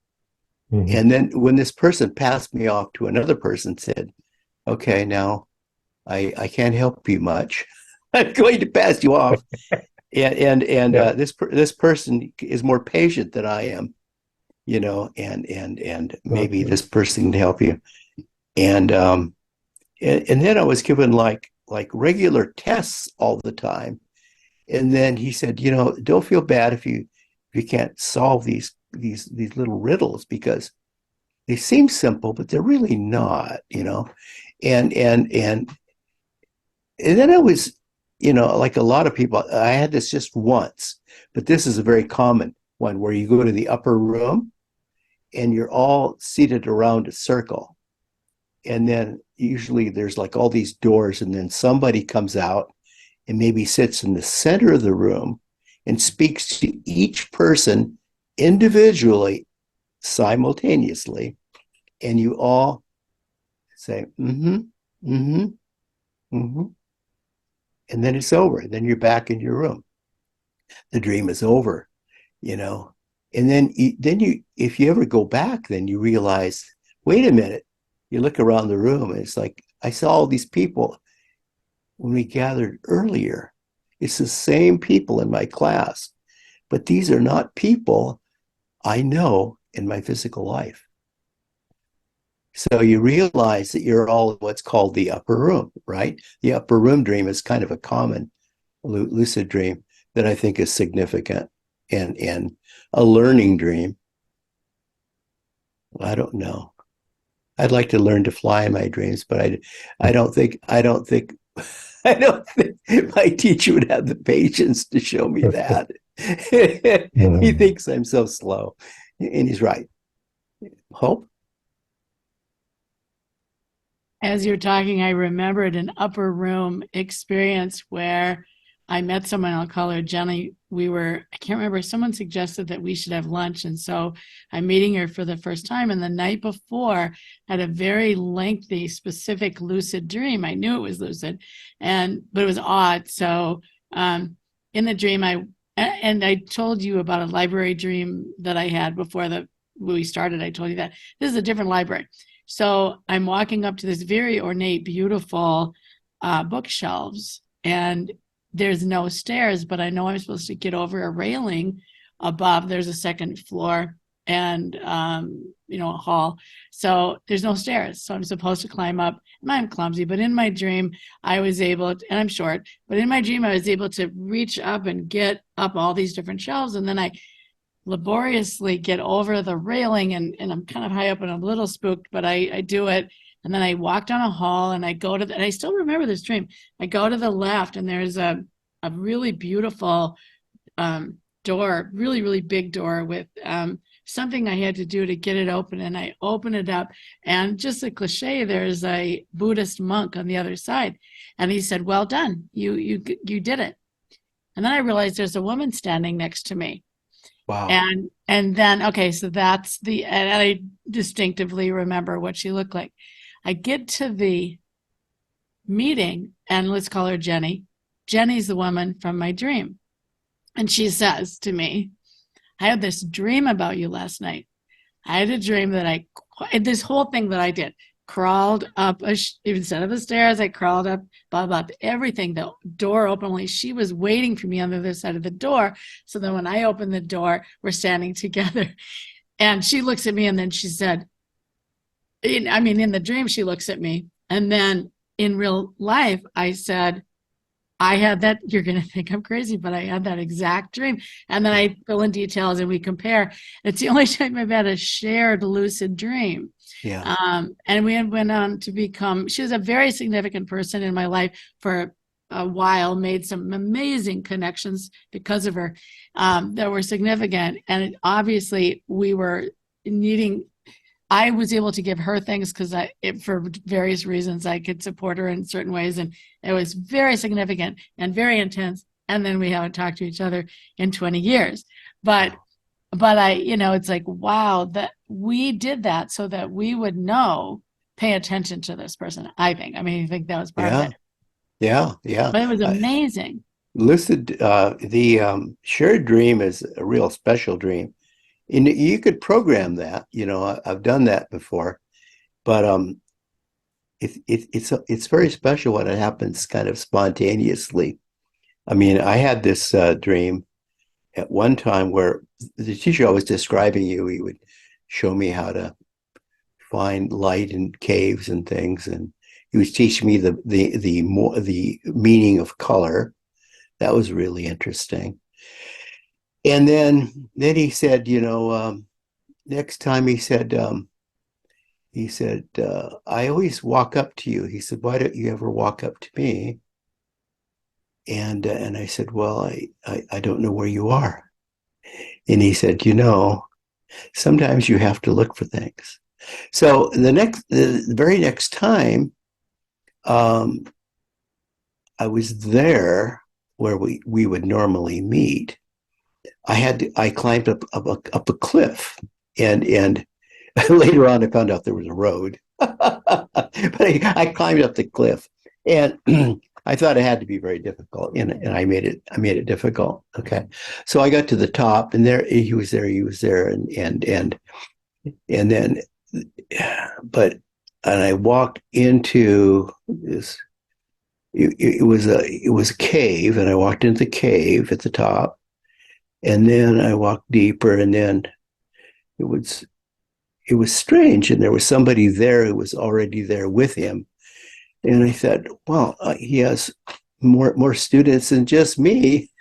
Mhm. And then when this person passed me off to another person, said, okay, now I can't help you much. I'm going to pass you off. And Yeah. this person is more patient than I am, and maybe Gotcha. this person can help you. And and then I was given like regular tests all the time. And then he said, don't feel bad if you can't solve these little riddles, because they seem simple, but they're really not. And and then I was, like a lot of people, I had this just once, but this is a very common one where you go to the upper room and you're all seated around a circle. And then usually there's like all these doors, and then somebody comes out and maybe sits in the center of the room and speaks to each person individually, simultaneously. And you all say, mm-hmm, mm-hmm, mm-hmm. And then it's over. Then you're back in your room. The dream is over, you know. And then if you ever go back, then you realize, wait a minute. You look around the room, and it's like, I saw all these people when we gathered earlier. It's the same people in my class, but these are not people I know in my physical life. So you realize that you're all in what's called the upper room, right? The upper room dream is kind of a common lucid dream that I think is significant, and a learning dream. I don't know. I'd like to learn to fly in my dreams, but I don't think I don't think I don't think my teacher would have the patience to show me that. He Mhm. thinks I'm so slow, and he's right. Hope. As you're talking, I remembered an upper room experience where I met someone, I'll call her Jenny. I can't remember, someone suggested that we should have lunch. And so I'm meeting her for the first time. And the night before, had a very lengthy, specific lucid dream. I knew it was lucid, but it was odd. So in the dream, I told you about a library dream that I had before we started. I told you that this is a different library. So I'm walking up to this very ornate, beautiful bookshelves, and there's no stairs, but I know I'm supposed to get over a railing above. There's a second floor and a hall. So there's no stairs. So I'm supposed to climb up. And I'm clumsy, but in my dream, I was able to, and I'm short, but in my dream, I was able to reach up and get up all these different shelves. And then I laboriously get over the railing, and I'm kind of high up and I'm a little spooked, but I do it. And then I walk down a hall, and and I still remember this dream. I go to the left, and there's a really beautiful door, really, really big door with something I had to do to get it open. And I open it up, and just a cliche, there's a Buddhist monk on the other side. And he said, well done, you did it. And then I realized there's a woman standing next to me. Wow. And then, okay, so and I distinctively remember what she looked like. I get to the meeting, and let's call her Jenny. Jenny's the woman from my dream. And she says to me, I had this dream about you last night. I had a dream that this whole thing that I did, crawled up, instead of the stairs, I crawled up, blah, blah, everything. The door opened. She was waiting for me on the other side of the door. So then when I opened the door, we're standing together. And she looks at me, and then she said, in the dream, she looks at me. And then in real life, I said, I had that, you're going to think I'm crazy, but I had that exact dream. And then I fill in details and we compare. It's the only time I've had a shared lucid dream. Yeah. And we went on to become, she was a very significant person in my life for a while, made some amazing connections because of her that were significant. And obviously we were I was able to give her things because for various reasons, I could support her in certain ways. And it was very significant and very intense. And then we haven't talked to each other in 20 years. But it's like, wow, that we did that so that we would know, pay attention to this person, I think. I mean, I think that was part of Yeah, it. yeah. But it was amazing. Lucid, the shared dream is a real special dream. And you could program that, I've done that before, but it's very special when it happens kind of spontaneously. I mean, I had this dream at one time where the teacher I was describing you, he would show me how to find light in caves and things, and he was teaching me the meaning of color. That was really interesting. And then he said, next time he said, I always walk up to you. He said, why don't you ever walk up to me? And I said, well, I don't know where you are. And he said, sometimes you have to look for things. So the very next time, I was there where we would normally meet. I climbed up a cliff, and later on I found out there was a road, but I climbed up the cliff, and I thought it had to be very difficult, and I made it difficult. Okay, so I got to the top, and there he was there, and then, but and I walked into this. It was a cave, and I walked into the cave at the top, and then I walked deeper, and then it was strange, and there was somebody there who was already there with him, and I said, "Well, he has more students than just me."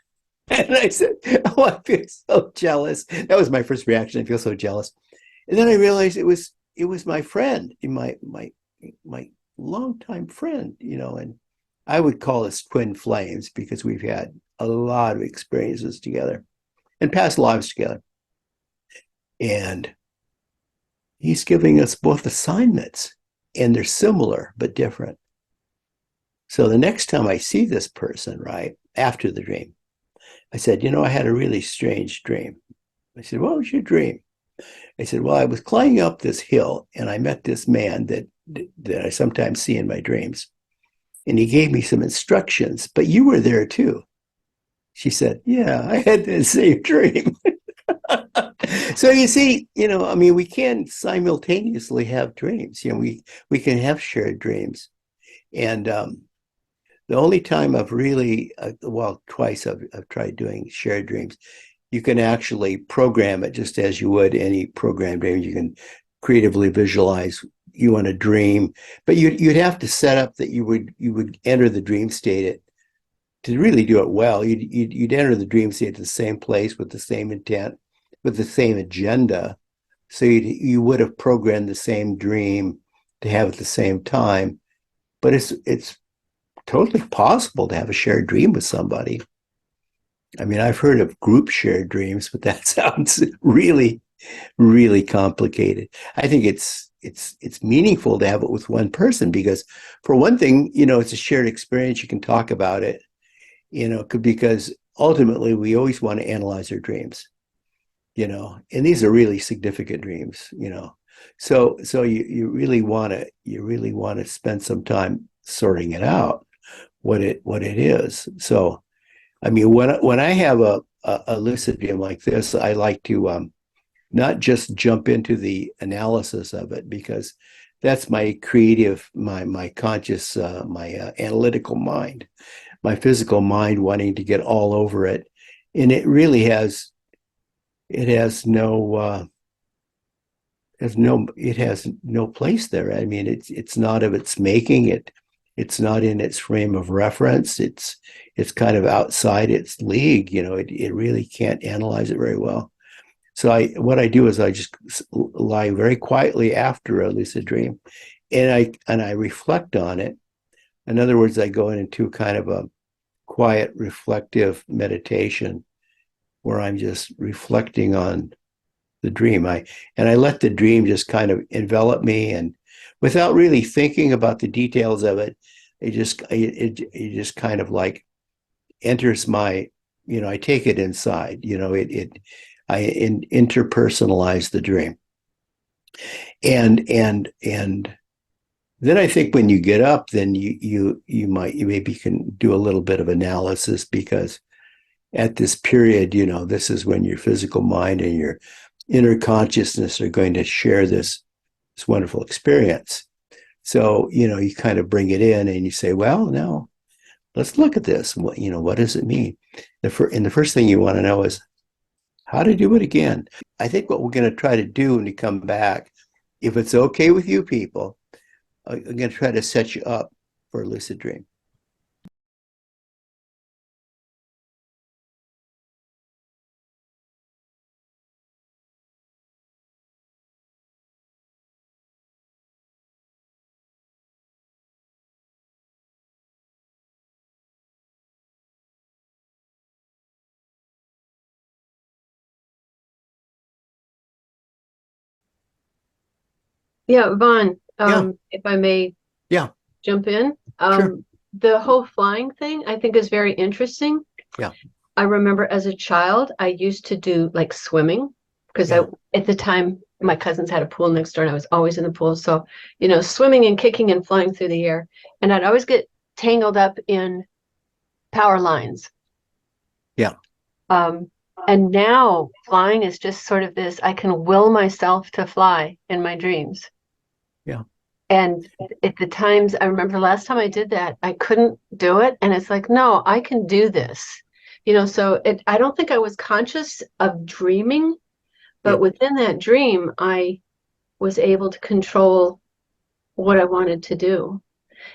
And I said, "Oh, I feel so jealous." That was my first reaction. I feel so jealous, and then I realized it was my friend, my longtime friend, and I would call us twin flames because we've had a lot of experiences together and past lives together. And he's giving us both assignments, and they're similar but different. So the next time I see this person, right after the dream, I said, I had a really strange dream. I said, what was your dream? I said, well, I was climbing up this hill, and I met this man that I sometimes see in my dreams. And he gave me some instructions, but you were there too. She said, yeah, I had the same dream. So you see, we can simultaneously have dreams. We can have shared dreams. And the only time I've really, twice I've tried doing shared dreams. You can actually program it just as you would any programmed dream. You can creatively visualize you want to dream, but you'd have to set up that you would enter the dream state to really do it well. You'd enter the dream state at the same place with the same intent, with the same agenda. So you would have programmed the same dream to have at the same time. But it's totally possible to have a shared dream with somebody. I mean, I've heard of group shared dreams, but that sounds really, really complicated. I think it's meaningful to have it with one person because, for one thing, it's a shared experience. You can talk about it, because ultimately we always want to analyze our dreams, and these are really significant dreams, So you really want to spend some time sorting it out, what it is. So, I mean, when I have a lucid dream like this, I like to not just jump into the analysis of it, because that's my creative, my conscious, my analytical mind, my physical mind wanting to get all over it, and it really has no place there. I mean, it's not of its making. It's not in its frame of reference. It's kind of outside its league. It really can't analyze it very well. So what I do is I just lie very quietly after a lucid dream, and I reflect on it. In other words, I go into kind of a quiet, reflective meditation where I'm just reflecting on the dream. I let the dream just kind of envelop me, and without really thinking about the details of it, it just kind of like enters my, I take it inside. I interpersonalize the dream. And then I think when you get up, then you maybe can do a little bit of analysis, because at this period, this is when your physical mind and your inner consciousness are going to share this wonderful experience. So, you kind of bring it in and you say, well, now let's look at this. What does it mean? And the first thing you want to know is how to do it again. I think what we're going to try to do when you come back, if it's okay with you people, I'm going to try to set you up for a lucid dream. Yeah, Vaughn, Yeah. if I may Yeah, jump in. sure. The whole flying thing I think is very interesting. Yeah. I remember as a child, I used to do like swimming because Yeah. at the time my cousins had a pool next door and I was always in the pool. So, swimming and kicking and flying through the air. And I'd always get tangled up in power lines. Yeah. And now flying is just sort of this, I can will myself to fly in my dreams. Yeah. And at the times, I remember last time I did that, I couldn't do it. And it's like, no, I can do this. So I don't think I was conscious of dreaming, but Yeah. within that dream, I was able to control what I wanted to do.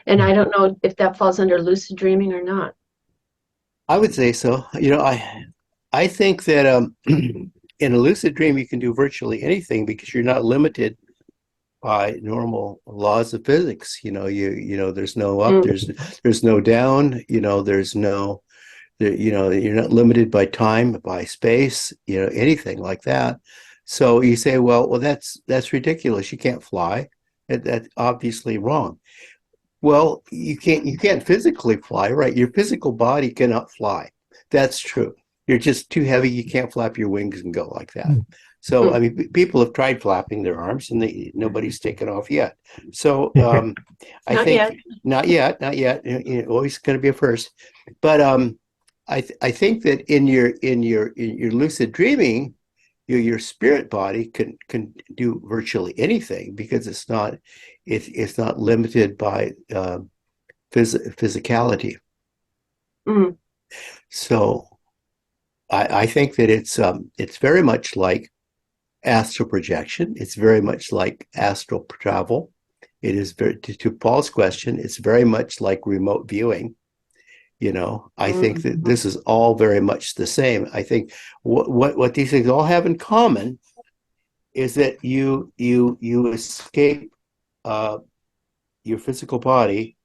And I don't know if that falls under lucid dreaming or not. I would say so. I think that in a lucid dream you can do virtually anything because you're not limited by normal laws of physics. There's no up, there's no down. You're not limited by time, by space, anything like that. So you say, well, that's ridiculous. You can't fly. That's obviously wrong. Well, you can't physically fly, right? Your physical body cannot fly. That's true. You're just too heavy. You can't flap your wings and go like that. So, I mean, people have tried flapping their arms, and nobody's taken off yet. So, I Not think yet. not yet. Always going to be a first. But I think that in your lucid dreaming, your spirit body can do virtually anything because it's not limited by physicality. Mm. So I think that it's very much like astral projection. It's very much like astral travel. It is to Paul's question, it's very much like remote viewing. I think that this is all very much the same. I think what these things all have in common is that you escape your physical body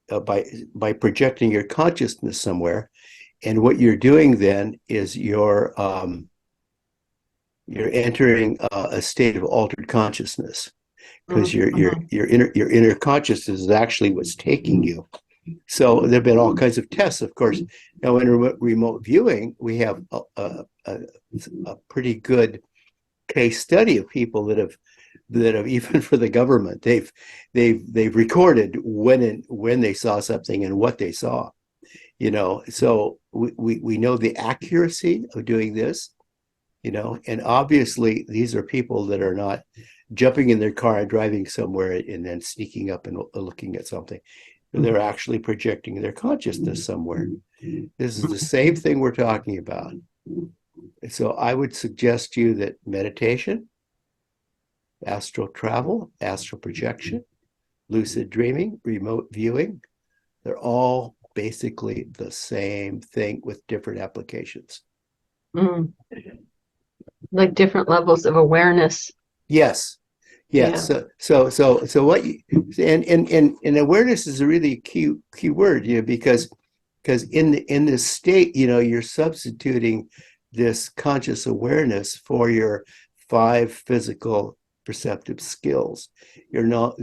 by projecting your consciousness somewhere, and what you're doing then is you're entering a state of altered consciousness, because your inner consciousness is actually what's taking you. So there have been all kinds of tests, of course. Now, in remote viewing, we have a pretty good case study of people that have even for the government, they've recorded when they saw something and what they saw. So we know the accuracy of doing this. And obviously these are people that are not jumping in their car and driving somewhere and then sneaking up and looking at something. They're actually projecting their consciousness somewhere. This is the same thing we're talking about. So I would suggest to you that meditation, astral travel, astral projection, lucid dreaming, remote viewing, they're all basically the same thing with different applications. Like different levels of awareness. Yes. Yes. Yeah. So what you and awareness is a really key word, because in this state, you're substituting this conscious awareness for your 5 physical perceptive skills. You're not,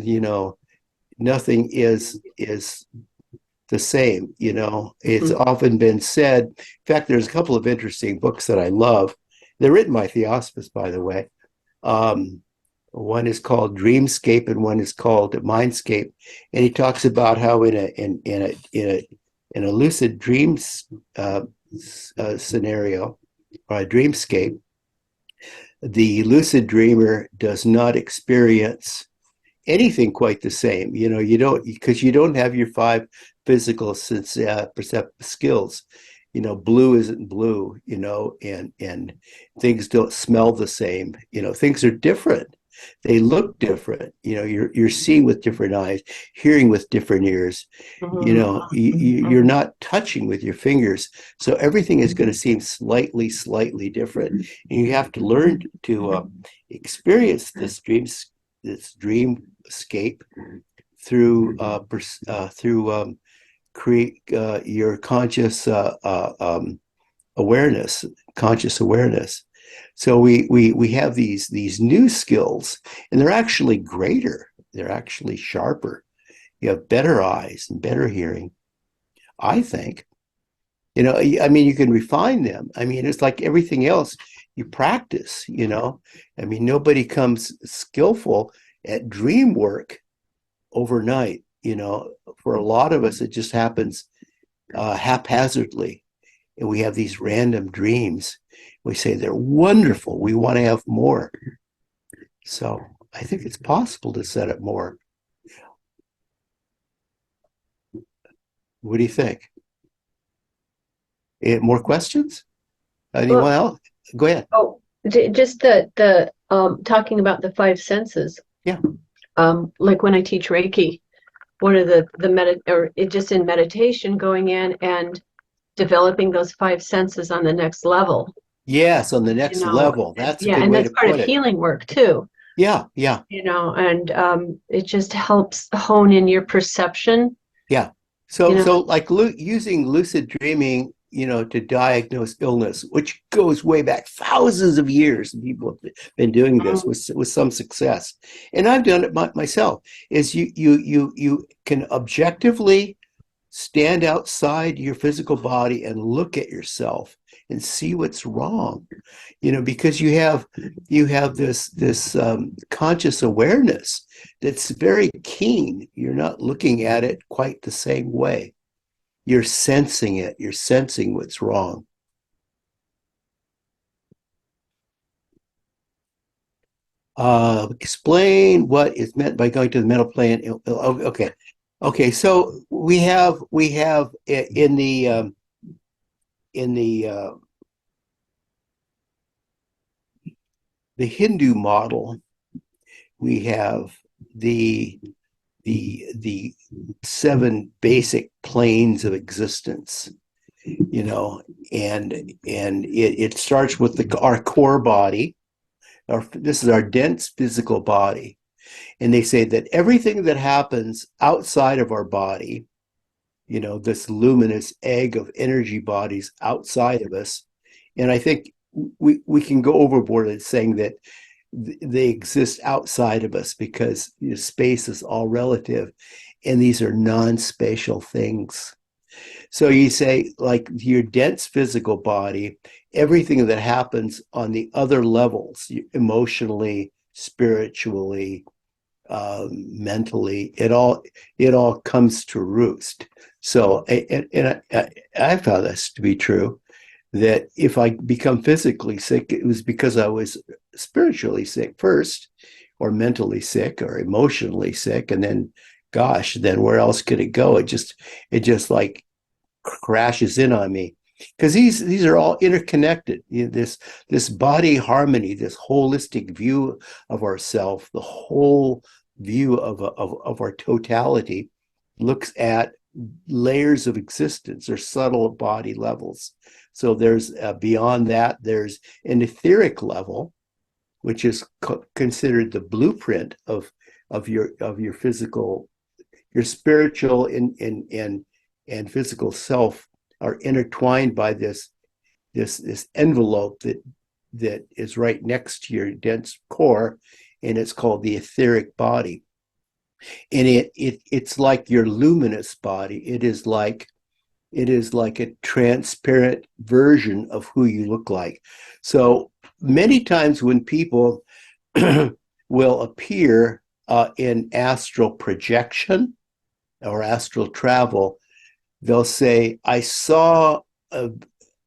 nothing is the same. It's often been said. In fact, there's a couple of interesting books that I love. They're written by Theosophists, by the way. One is called Dreamscape and one is called Mindscape. And he talks about how in a lucid dreams scenario or a dreamscape, the lucid dreamer does not experience anything quite the same. You don't, because you don't have your five physical perceptive skills. Blue isn't blue, and things don't smell the same. Things are different. They look different. You're seeing with different eyes, hearing with different ears. You're not touching with your fingers, so everything is going to seem slightly different, and you have to learn to experience this dreamscape through create your conscious awareness. So we have these new skills, and they're actually greater. They're actually sharper. You have better eyes and better hearing, I think. I mean, you can refine them. I mean, it's like everything else. You practice. I mean, nobody comes skillful at dream work overnight. For a lot of us, it just happens haphazardly, and we have these random dreams. We say they're wonderful. We want to have more. So I think it's possible to set up more. What do you think? More questions? Anyone else? Go ahead. Oh, just the talking about the five senses. Yeah. Like when I teach Reiki, one of just in meditation, going in and developing those five senses on the next level. Yes, on the next level. That's a good way to put it. And that's part of healing work too. Yeah. And it just helps hone in your perception. Yeah. So like using lucid dreaming, to diagnose illness, which goes way back thousands of years. People have been doing this with some success, and I've done it myself. Is you can objectively stand outside your physical body and look at yourself and see what's wrong, because you have this conscious awareness that's very keen. You're not looking at it quite the same way. You're sensing it. You're sensing what's wrong. Explain what is meant by going to the mental plane. Okay. So we have in the Hindu model, we have the seven basic planes of existence, and it starts with our core body. This is our dense physical body, and they say that everything that happens outside of our body, this luminous egg of energy bodies outside of us, and I think we can go overboard in saying that they exist outside of us because space is all relative, and these are non-spatial things. So you say, like, your dense physical body, everything that happens on the other levels, emotionally, spiritually, mentally, it all comes to roost. So, and I found this to be true, that if I become physically sick, it was because I was spiritually sick first, or mentally sick, or emotionally sick, and then, gosh, then where else could it go? It just like crashes in on me, because these are all interconnected. This body harmony, this holistic view of ourself, the whole view of our totality, looks at layers of existence or subtle body levels. So there's beyond that, there's an etheric level, which is considered the blueprint of your physical, your spiritual and physical self are intertwined by this envelope that is right next to your dense core, and it's called the etheric body. And it's like your luminous body. It is like a transparent version of who you look like. So many times when people will appear in astral projection or astral travel. They'll say, I saw an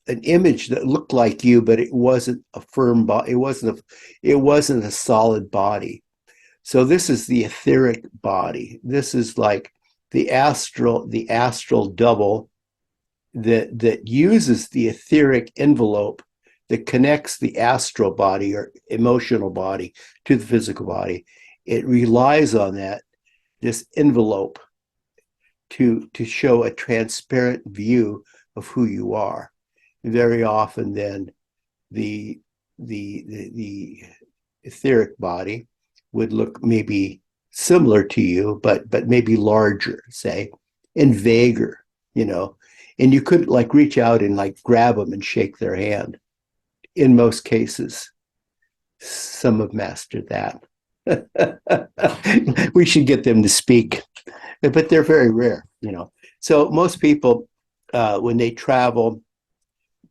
image that looked like you, but it wasn't a firm body. It wasn't a solid body. So this is the etheric body. This is like the astral double that uses the etheric envelope that connects the astral body or emotional body to the physical body. It relies on this envelope to show a transparent view of who you are. Very often then the etheric body would look maybe similar to you, but maybe larger, say, and vaguer, and you couldn't like reach out and like grab them and shake their hand. In most cases, some have mastered that. We should get them to speak, but they're very rare, So most people, when they travel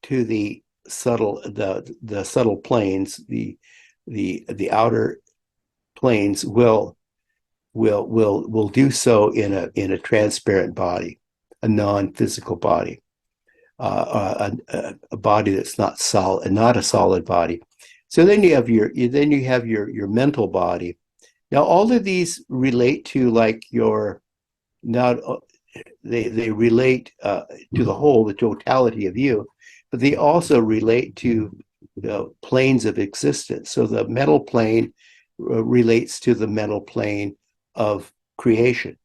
to the subtle planes, the outer planes will do so in a transparent body, a non-physical body, a body that's not solid, not a solid body. So then you have your mental body. Now all of these relate to like your not they relate to the whole, the totality of you, but they also relate to the planes of existence. So the mental plane relates to the mental plane of creation.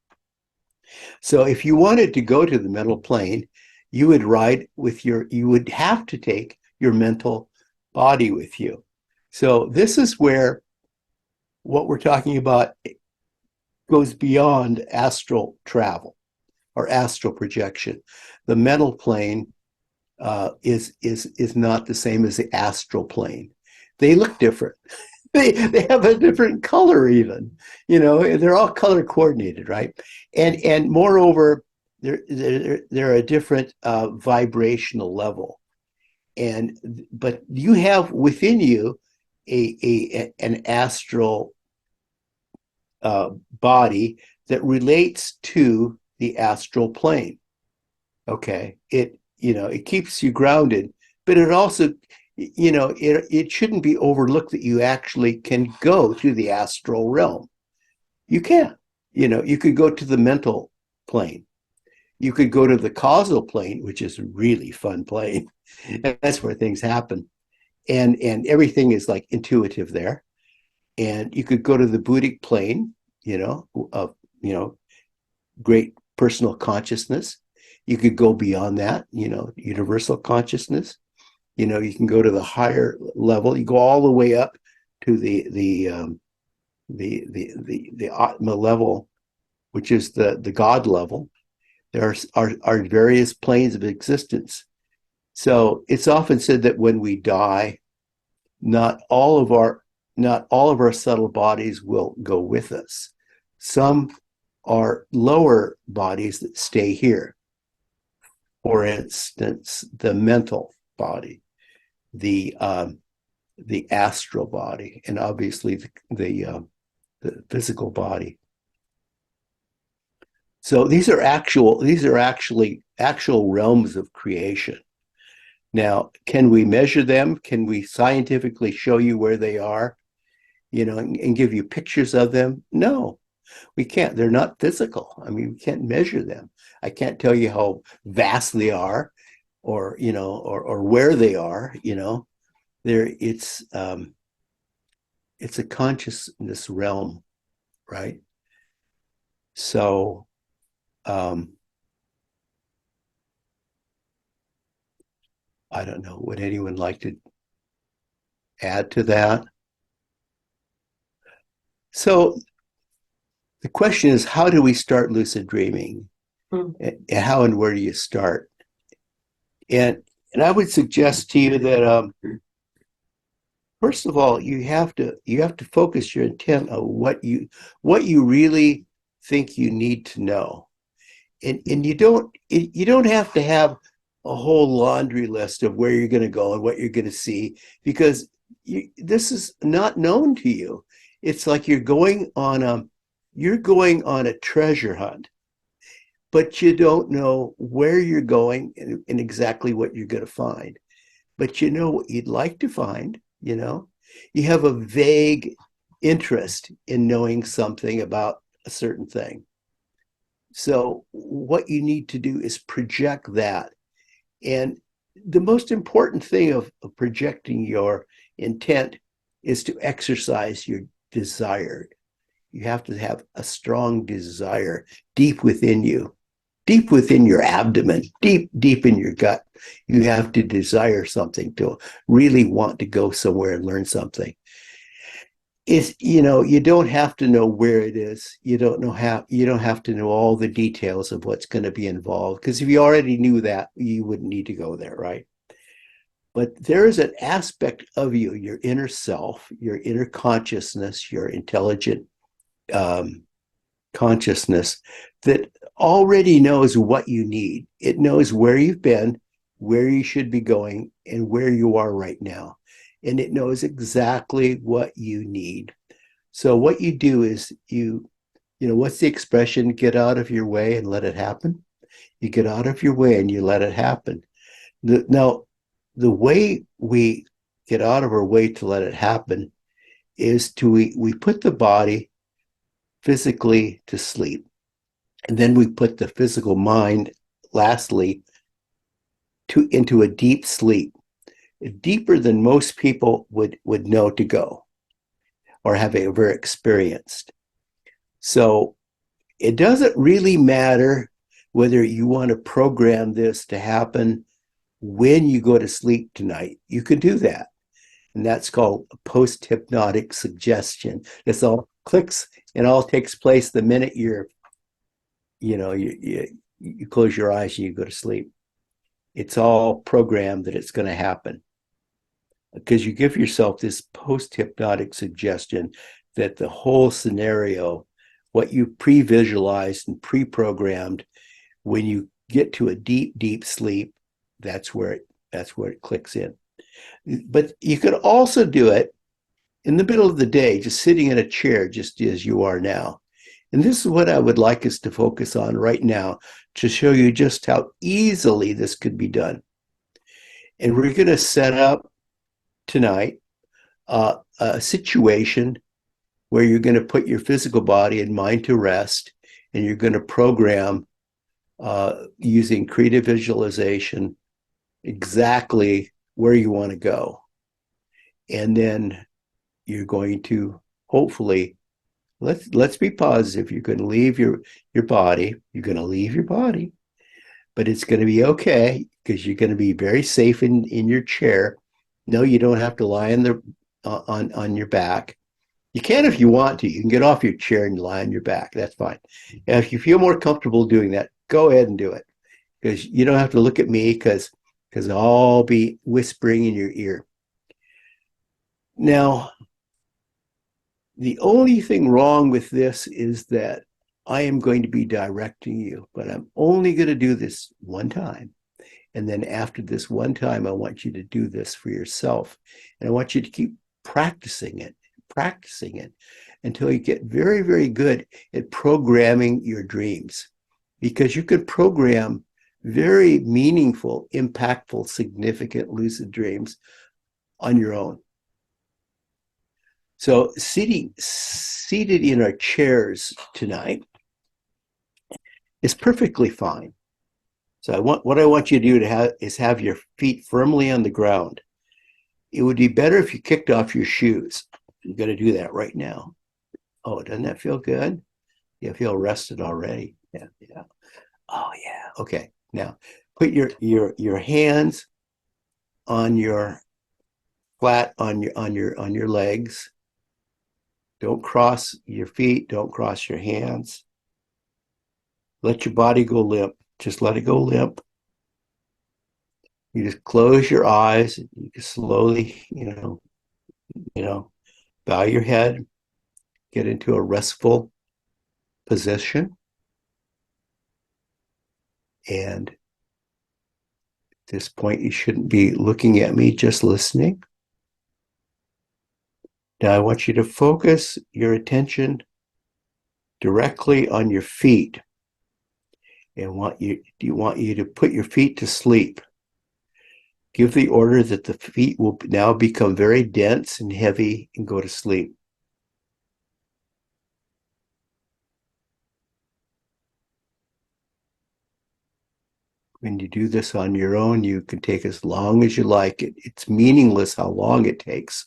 So if you wanted to go to the mental plane, you would you would have to take your mental body with you. So this is where what we're talking about goes beyond astral travel or astral projection. The mental plane is not the same as the astral plane. They look different. They have a different color even. They're all color coordinated, right? And moreover, they're a different vibrational level. But you have within you an astral body that relates to the astral plane. Okay, it keeps you grounded, but it also, it shouldn't be overlooked that you actually can go to the astral realm. You can. You could go to the mental plane. You could go to the causal plane, which is a really fun plane. That's where things happen, and everything is like intuitive there. And you could go to the Buddhic plane, of great personal consciousness. You could go beyond that, universal consciousness. You can go to the higher level. You go all the way up to the Atma level, which is the God level. There are various planes of existence. So it's often said that when we die, not all of our subtle bodies will go with us. Some are lower bodies that stay here. For instance, the mental body, the astral body, and obviously the physical body. So these are actually actual realms of creation. Now, can we measure them? Can we scientifically show you where they are, and give you pictures of them? No, we can't. They're not physical. I mean, we can't measure them. I can't tell you how vast they are, or or where they are. It's a consciousness realm, right? So I don't know. Would anyone like to add to that? So the question is, how do we start lucid dreaming? And how and where do you start? And I would suggest to you that first of all, you have to focus your intent on what you really think you need to know. And you don't have to have a whole laundry list of where you're going to go and what you're going to see, because this is not known to you. it's like you're going on a treasure hunt, but you don't know where you're going and exactly what you're going to find. But you know what you'd like to find, you know? You have a vague interest in knowing something about a certain thing. So what you need to do is project that. And the most important thing of projecting your intent is to exercise your desire. You have to have a strong desire deep within you, deep within your abdomen, deep in your gut. You have to desire something, to really want to go somewhere and learn something. You don't have to know where it is. You don't have to know all the details of what's going to be involved, because if you already knew that, you wouldn't need to go there, right? But there is an aspect of you, your inner self, your inner consciousness, your intelligent um, consciousness, that already knows what you need. It knows where you've been, where you should be going, and where you are right now. And it knows exactly what you need. So what you do is what's the expression? Get out of your way and let it happen. You get out of your way and you let it happen. Now, the way we get out of our way to let it happen is we put the body physically to sleep. And then we put the physical mind, lastly, into a deep sleep, deeper than most people would know to go or have ever experienced. So it doesn't really matter whether you want to program this to happen when you go to sleep tonight. You can do that. And that's called post-hypnotic suggestion. This all clicks and all takes place the minute you close your eyes and you go to sleep. It's all programmed that it's going to happen, because you give yourself this post-hypnotic suggestion that the whole scenario, what you pre-visualized and pre-programmed, when you get to a deep sleep, that's where it clicks in. But you could also do it in the middle of the day, just sitting in a chair, just as you are now. And this is what I would like us to focus on right now, to show you just how easily this could be done. And we're going to set up tonight a situation where you're going to put your physical body and mind to rest, and you're going to program using creative visualization exactly where you want to go. And then you're going to hopefully, let's be positive, you're going to leave your body. You're going to leave your body, but it's going to be okay, because you're going to be very safe in your chair. No, you don't have to lie on your back. You can if you want to. You can get off your chair and lie on your back. That's fine. And if you feel more comfortable doing that, go ahead and do it, because you don't have to look at me, because I'll be whispering in your ear. Now, the only thing wrong with this is that I am going to be directing you, but I'm only going to do this one time. And then after this one time, I want you to do this for yourself. And I want you to keep practicing it until you get very, very good at programming your dreams. Because you could program very meaningful, impactful, significant lucid dreams on your own. So seated in our chairs tonight is perfectly fine. So what I want you to do is have your feet firmly on the ground. It would be better if you kicked off your shoes. You're going to do that right now. Oh, doesn't that feel good? You feel rested already. Yeah. Oh yeah. Okay. Now put your hands on your flat on your legs. Don't cross your feet. Don't cross your hands. Let your body go limp. Just let it go limp. You just close your eyes. You can slowly, bow your head, get into a restful position. And at this point, you shouldn't be looking at me, just listening. Now I want you to focus your attention directly on your feet and want you to put your feet to sleep. Give the order that the feet will now become very dense and heavy and go to sleep. When you do this on your own, you can take as long as you like. It's meaningless how long it takes.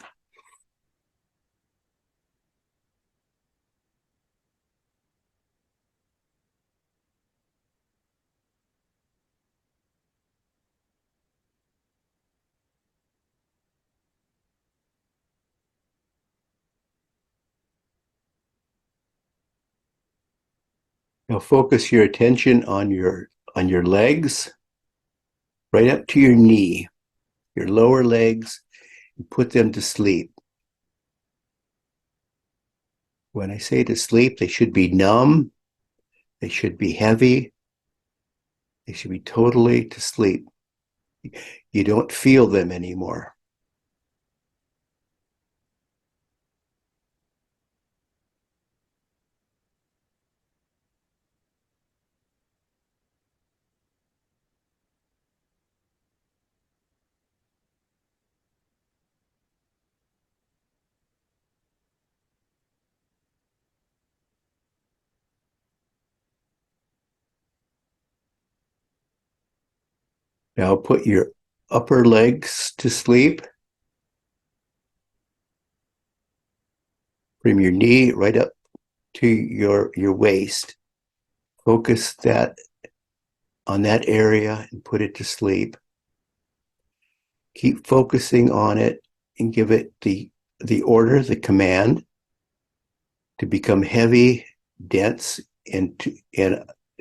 Now focus your attention on your legs, right up to your knee, your lower legs, and put them to sleep. When I say to sleep, they should be numb, they should be heavy, they should be totally to sleep. You don't feel them anymore. Now put your upper legs to sleep from your knee right up to your waist. Focus that on that area and put it to sleep. Keep focusing on it and give it the order, the command to become heavy, dense, and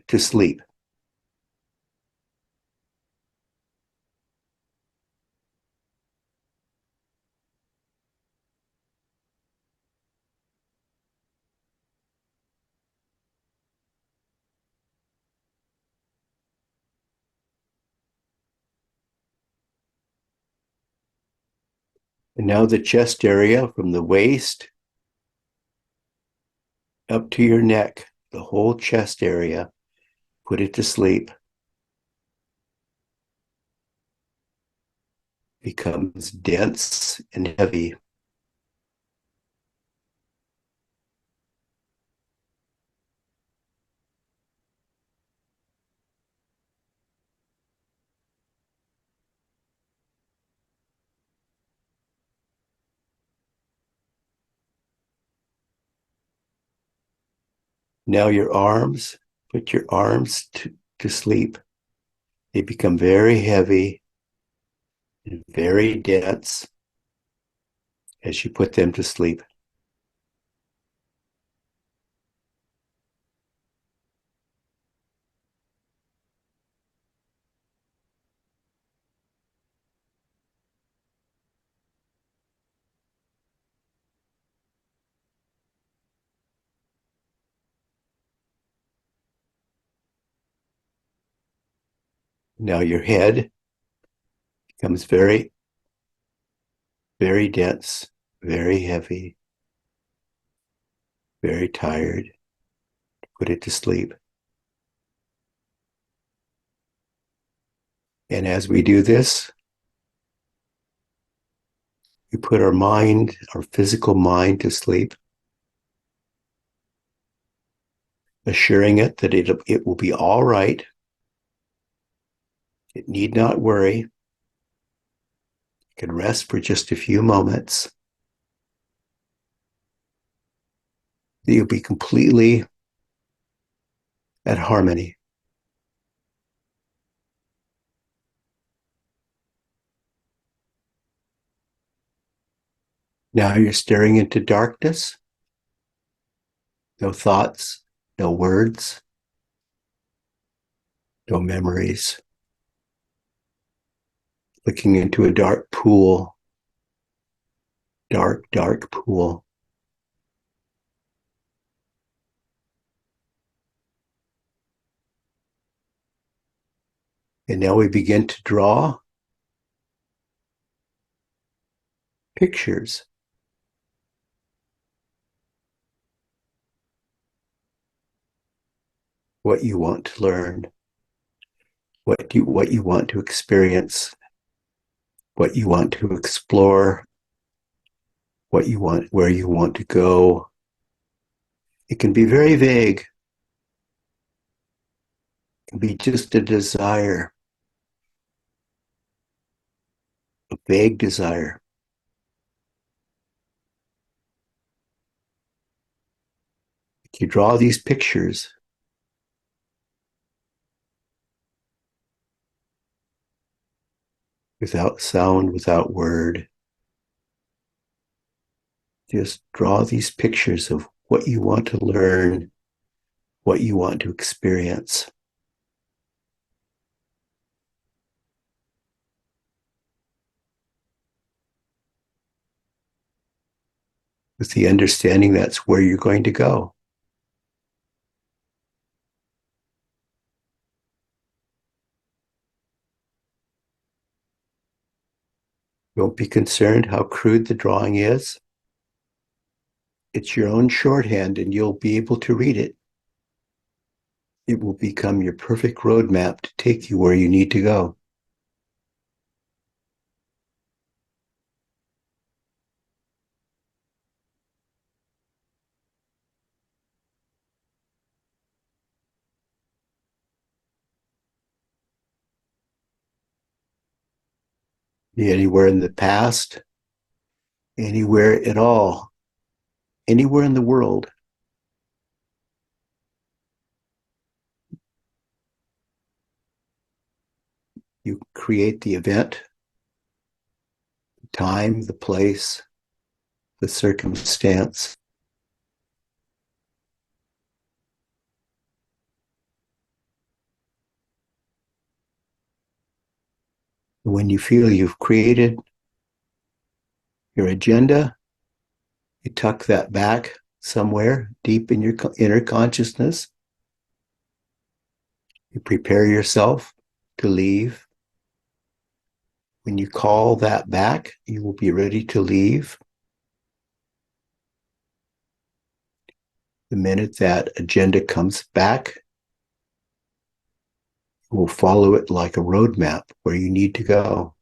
to sleep. And now the chest area from the waist up to your neck, the whole chest area, put it to sleep. Becomes dense and heavy. Now your arms, put your arms to sleep. They become very heavy and very dense as you put them to sleep. Now your head becomes very, very dense, very heavy, very tired. Put it to sleep. And as we do this, we put our mind, our physical mind to sleep, assuring it that it will be all right. It need not worry. It can rest for just a few moments. You'll be completely at harmony. Now you're staring into darkness. No thoughts, no words, no memories. Looking into a dark pool, dark, dark pool. And now we begin to draw pictures what you want to learn, what you want to experience, what you want to explore, where you want to go. It can be very vague. It can be just a desire, a vague desire. You draw these pictures without sound, without word. Just draw these pictures of what you want to learn, what you want to experience. With the understanding that's where you're going to go. Don't be concerned how crude the drawing is. It's your own shorthand and you'll be able to read it. It will become your perfect roadmap to take you where you need to go. Be anywhere in the past, anywhere at all, anywhere in the world. You create the event, the time, the place, the circumstance. When you feel you've created your agenda, you tuck that back somewhere deep in your inner consciousness. You prepare yourself to leave. When you call that back, you will be ready to leave. The minute that agenda comes back, you will follow it like a roadmap where you need to go.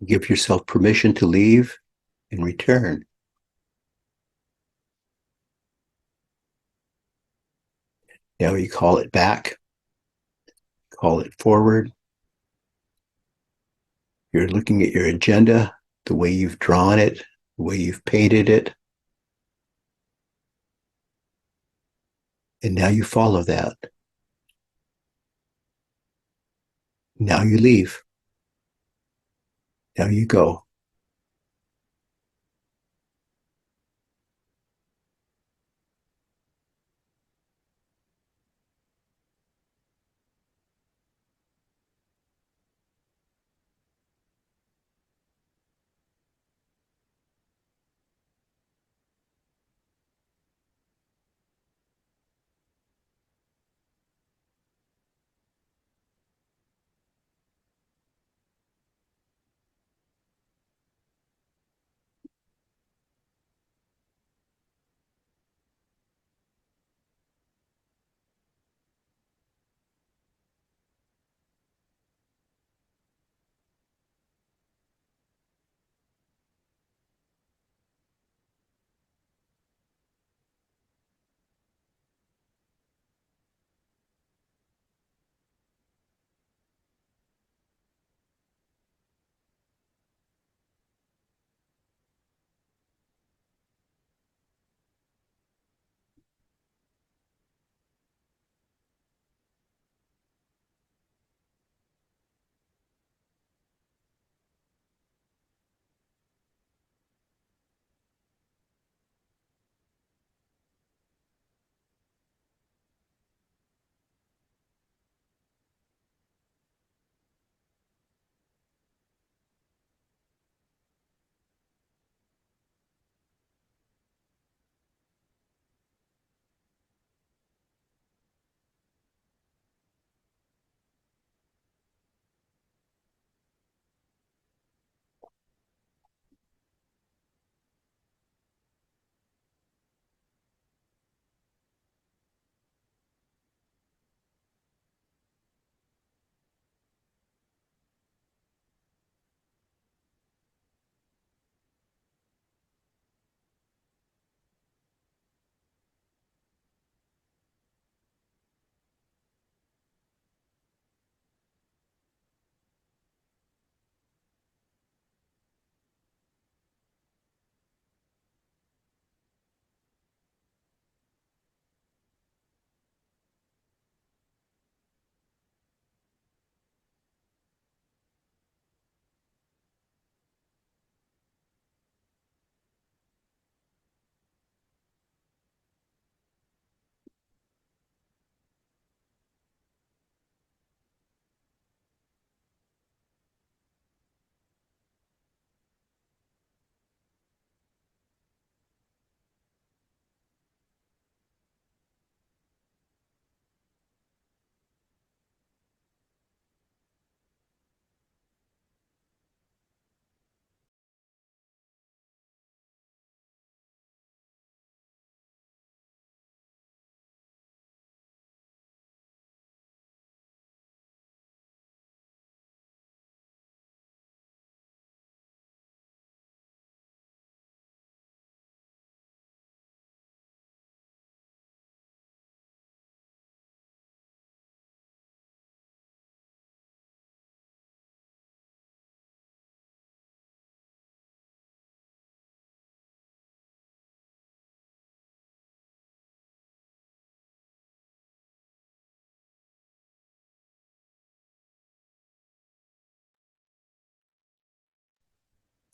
Give yourself permission to leave and return. Now you call it back, call it forward. You're looking at your agenda, the way you've drawn it, the way you've painted it. And now you follow that. Now you leave. Now you go.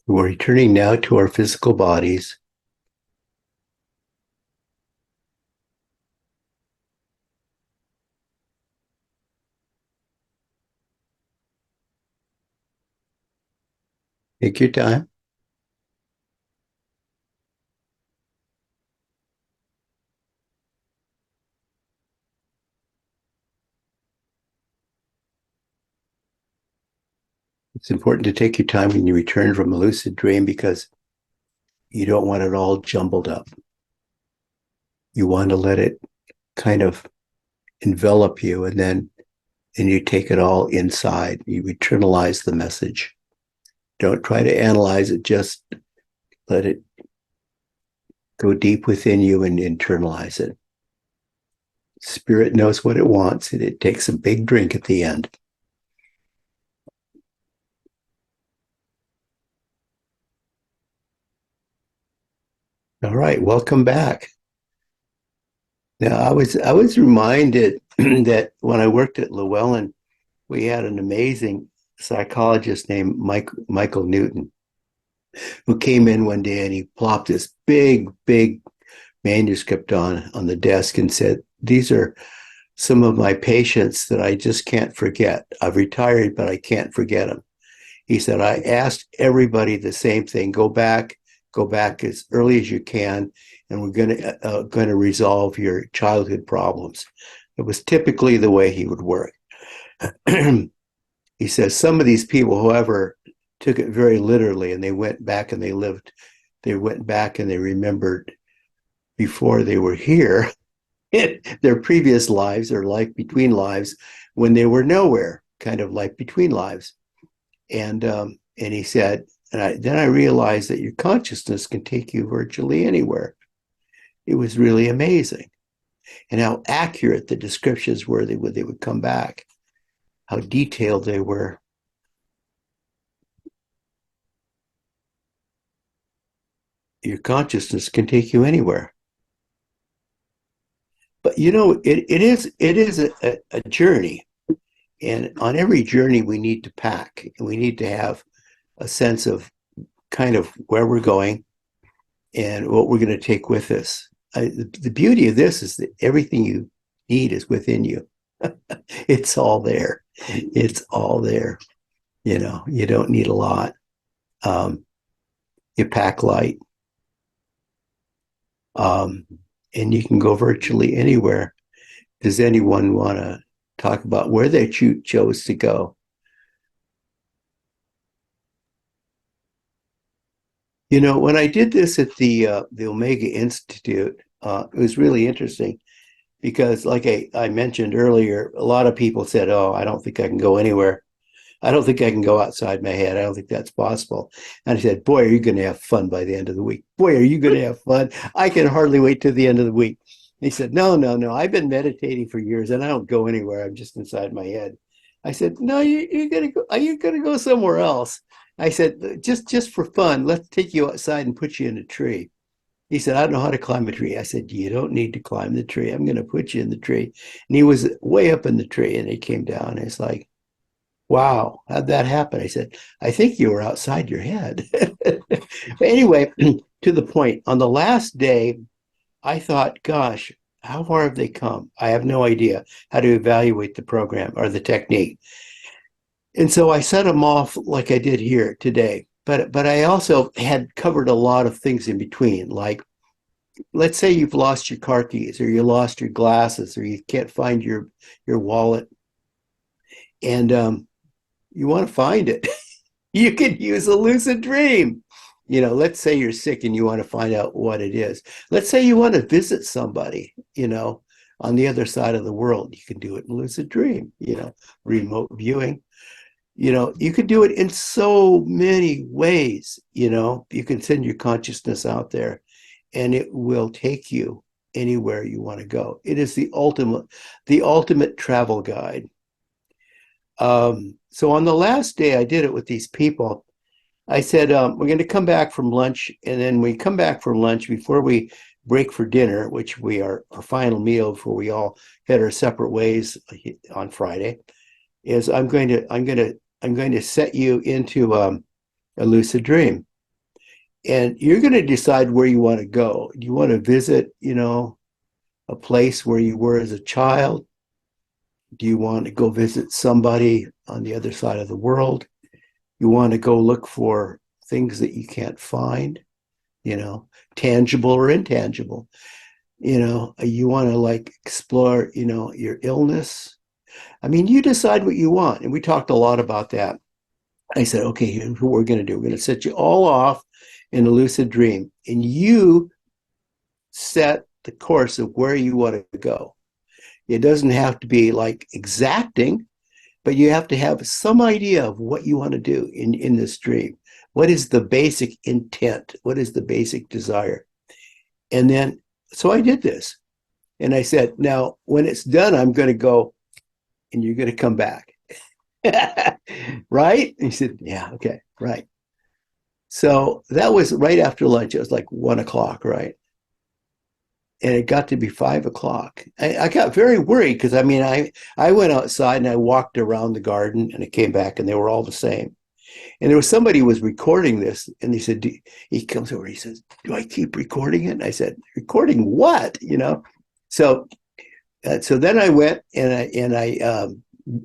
We're returning now to our physical bodies. Take your time. It's important to take your time when you return from a lucid dream because you don't want it all jumbled up. You want to let it kind of envelop you, and you take it all inside. You internalize the message. Don't try to analyze it, just let it go deep within you and internalize it. Spirit knows what it wants, and it takes a big drink at the end. All right, welcome back. Now, I was reminded that when I worked at Llewellyn, we had an amazing psychologist named Michael Newton, who came in one day and he plopped this big manuscript on the desk and said, "These are some of my patients that I just can't forget. I've retired, but I can't forget them." He said, "I asked everybody the same thing. Go back as early as you can, and we're going to resolve your childhood problems." It was typically the way he would work. He says some of these people, however, took it very literally, and they went back and they went back and they remembered before they were here, their previous lives or life between lives when they were nowhere, kind of life between lives. And he said, then I realized that your consciousness can take you virtually anywhere. It was really amazing, and how accurate the descriptions were. They would come back, how detailed they were. Your consciousness can take you anywhere. But it is a journey, and on every journey we need to pack, and we need to have a sense of kind of where we're going and what we're going to take with us. The beauty of this is that everything you need is within you. It's all there. It's all there. You don't need a lot. You pack light. And you can go virtually anywhere. Does anyone want to talk about where they chose to go? When I did this at the Omega Institute, it was really interesting because, like I mentioned earlier, a lot of people said, "Oh, I don't think I can go anywhere. I don't think I can go outside my head. I don't think that's possible." And I said, "Boy, are you going to have fun by the end of the week? Boy, are you going to have fun? I can hardly wait till the end of the week." And he said, "No, no, no. I've been meditating for years, and I don't go anywhere. I'm just inside my head." I said, "No, you're going to go. Are you going to go somewhere else?" I said, just for fun, let's take you outside and put you in a tree." He said, "I don't know how to climb a tree." I said, "You don't need to climb the tree. I'm going to put you in the tree." And he was way up in the tree, and he came down. And it's like, "Wow, how'd that happen?" I said, "I think you were outside your head." Anyway, to the point, on the last day, I thought, gosh, how far have they come? I have no idea how to evaluate the program or the technique. And so I set them off like I did here today. But I also had covered a lot of things in between. Like, let's say you've lost your car keys, or you lost your glasses, or you can't find your wallet, and you want to find it. You could use a lucid dream. Let's say you're sick and you want to find out what it is. Let's say you want to visit somebody, on the other side of the world. You can do it in lucid dream, remote viewing. You could do it in so many ways. You can send your consciousness out there and it will take you anywhere you want to go. It is the ultimate travel guide. So on the last day I did it with these people, I said, we're going to come back from lunch. And then we come back from lunch before we break for dinner, which we are our final meal before we all head our separate ways on Friday, is I'm going to set you into a lucid dream. And you're going to decide where you want to go. Do you want to visit, a place where you were as a child? Do you want to go visit somebody on the other side of the world? You want to go look for things that you can't find, tangible or intangible. You want to like explore, your illness. I mean, you decide what you want. And we talked a lot about that. I said, okay, here's what we're going to do. We're going to set you all off in a lucid dream, and you set the course of where you want to go. It doesn't have to be like exacting, but you have to have some idea of what you want to do in this dream. What is the basic intent? What is the basic desire? And then, so I did this. And I said, now, when it's done, I'm going to go and you're going to come back. Right? And he said, yeah, okay, right. So that was right after lunch. It was like 1:00, right? And it got to be 5:00. I got very worried because I went outside and I walked around the garden and I came back and they were all the same. And there was somebody who was recording this, and he said, he comes over, he says, do I keep recording it? And I said, recording what? So then I went and I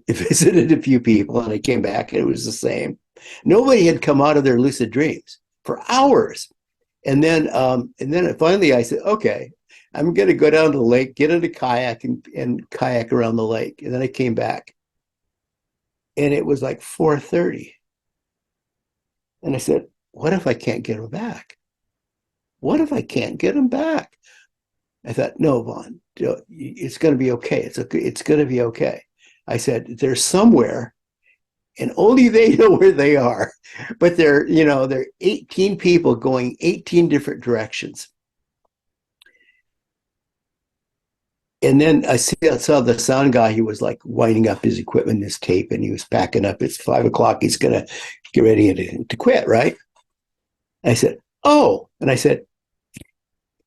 visited a few people, and I came back and it was the same. Nobody had come out of their lucid dreams for hours. And then finally I said, okay, I'm going to go down to the lake, get in a kayak and kayak around the lake. And then I came back and it was like 4:30. And I said, what if I can't get him back? What if I can't get him back? I thought, no, Vaughn, it's going to be okay. It's going to be okay. I said, they're somewhere and only they know where they are. But they're 18 people going 18 different directions. And then I saw the sound guy. He was like winding up his equipment, his tape, and he was packing up. It's 5:00. He's going to get ready to quit, right? I said, oh. And I said,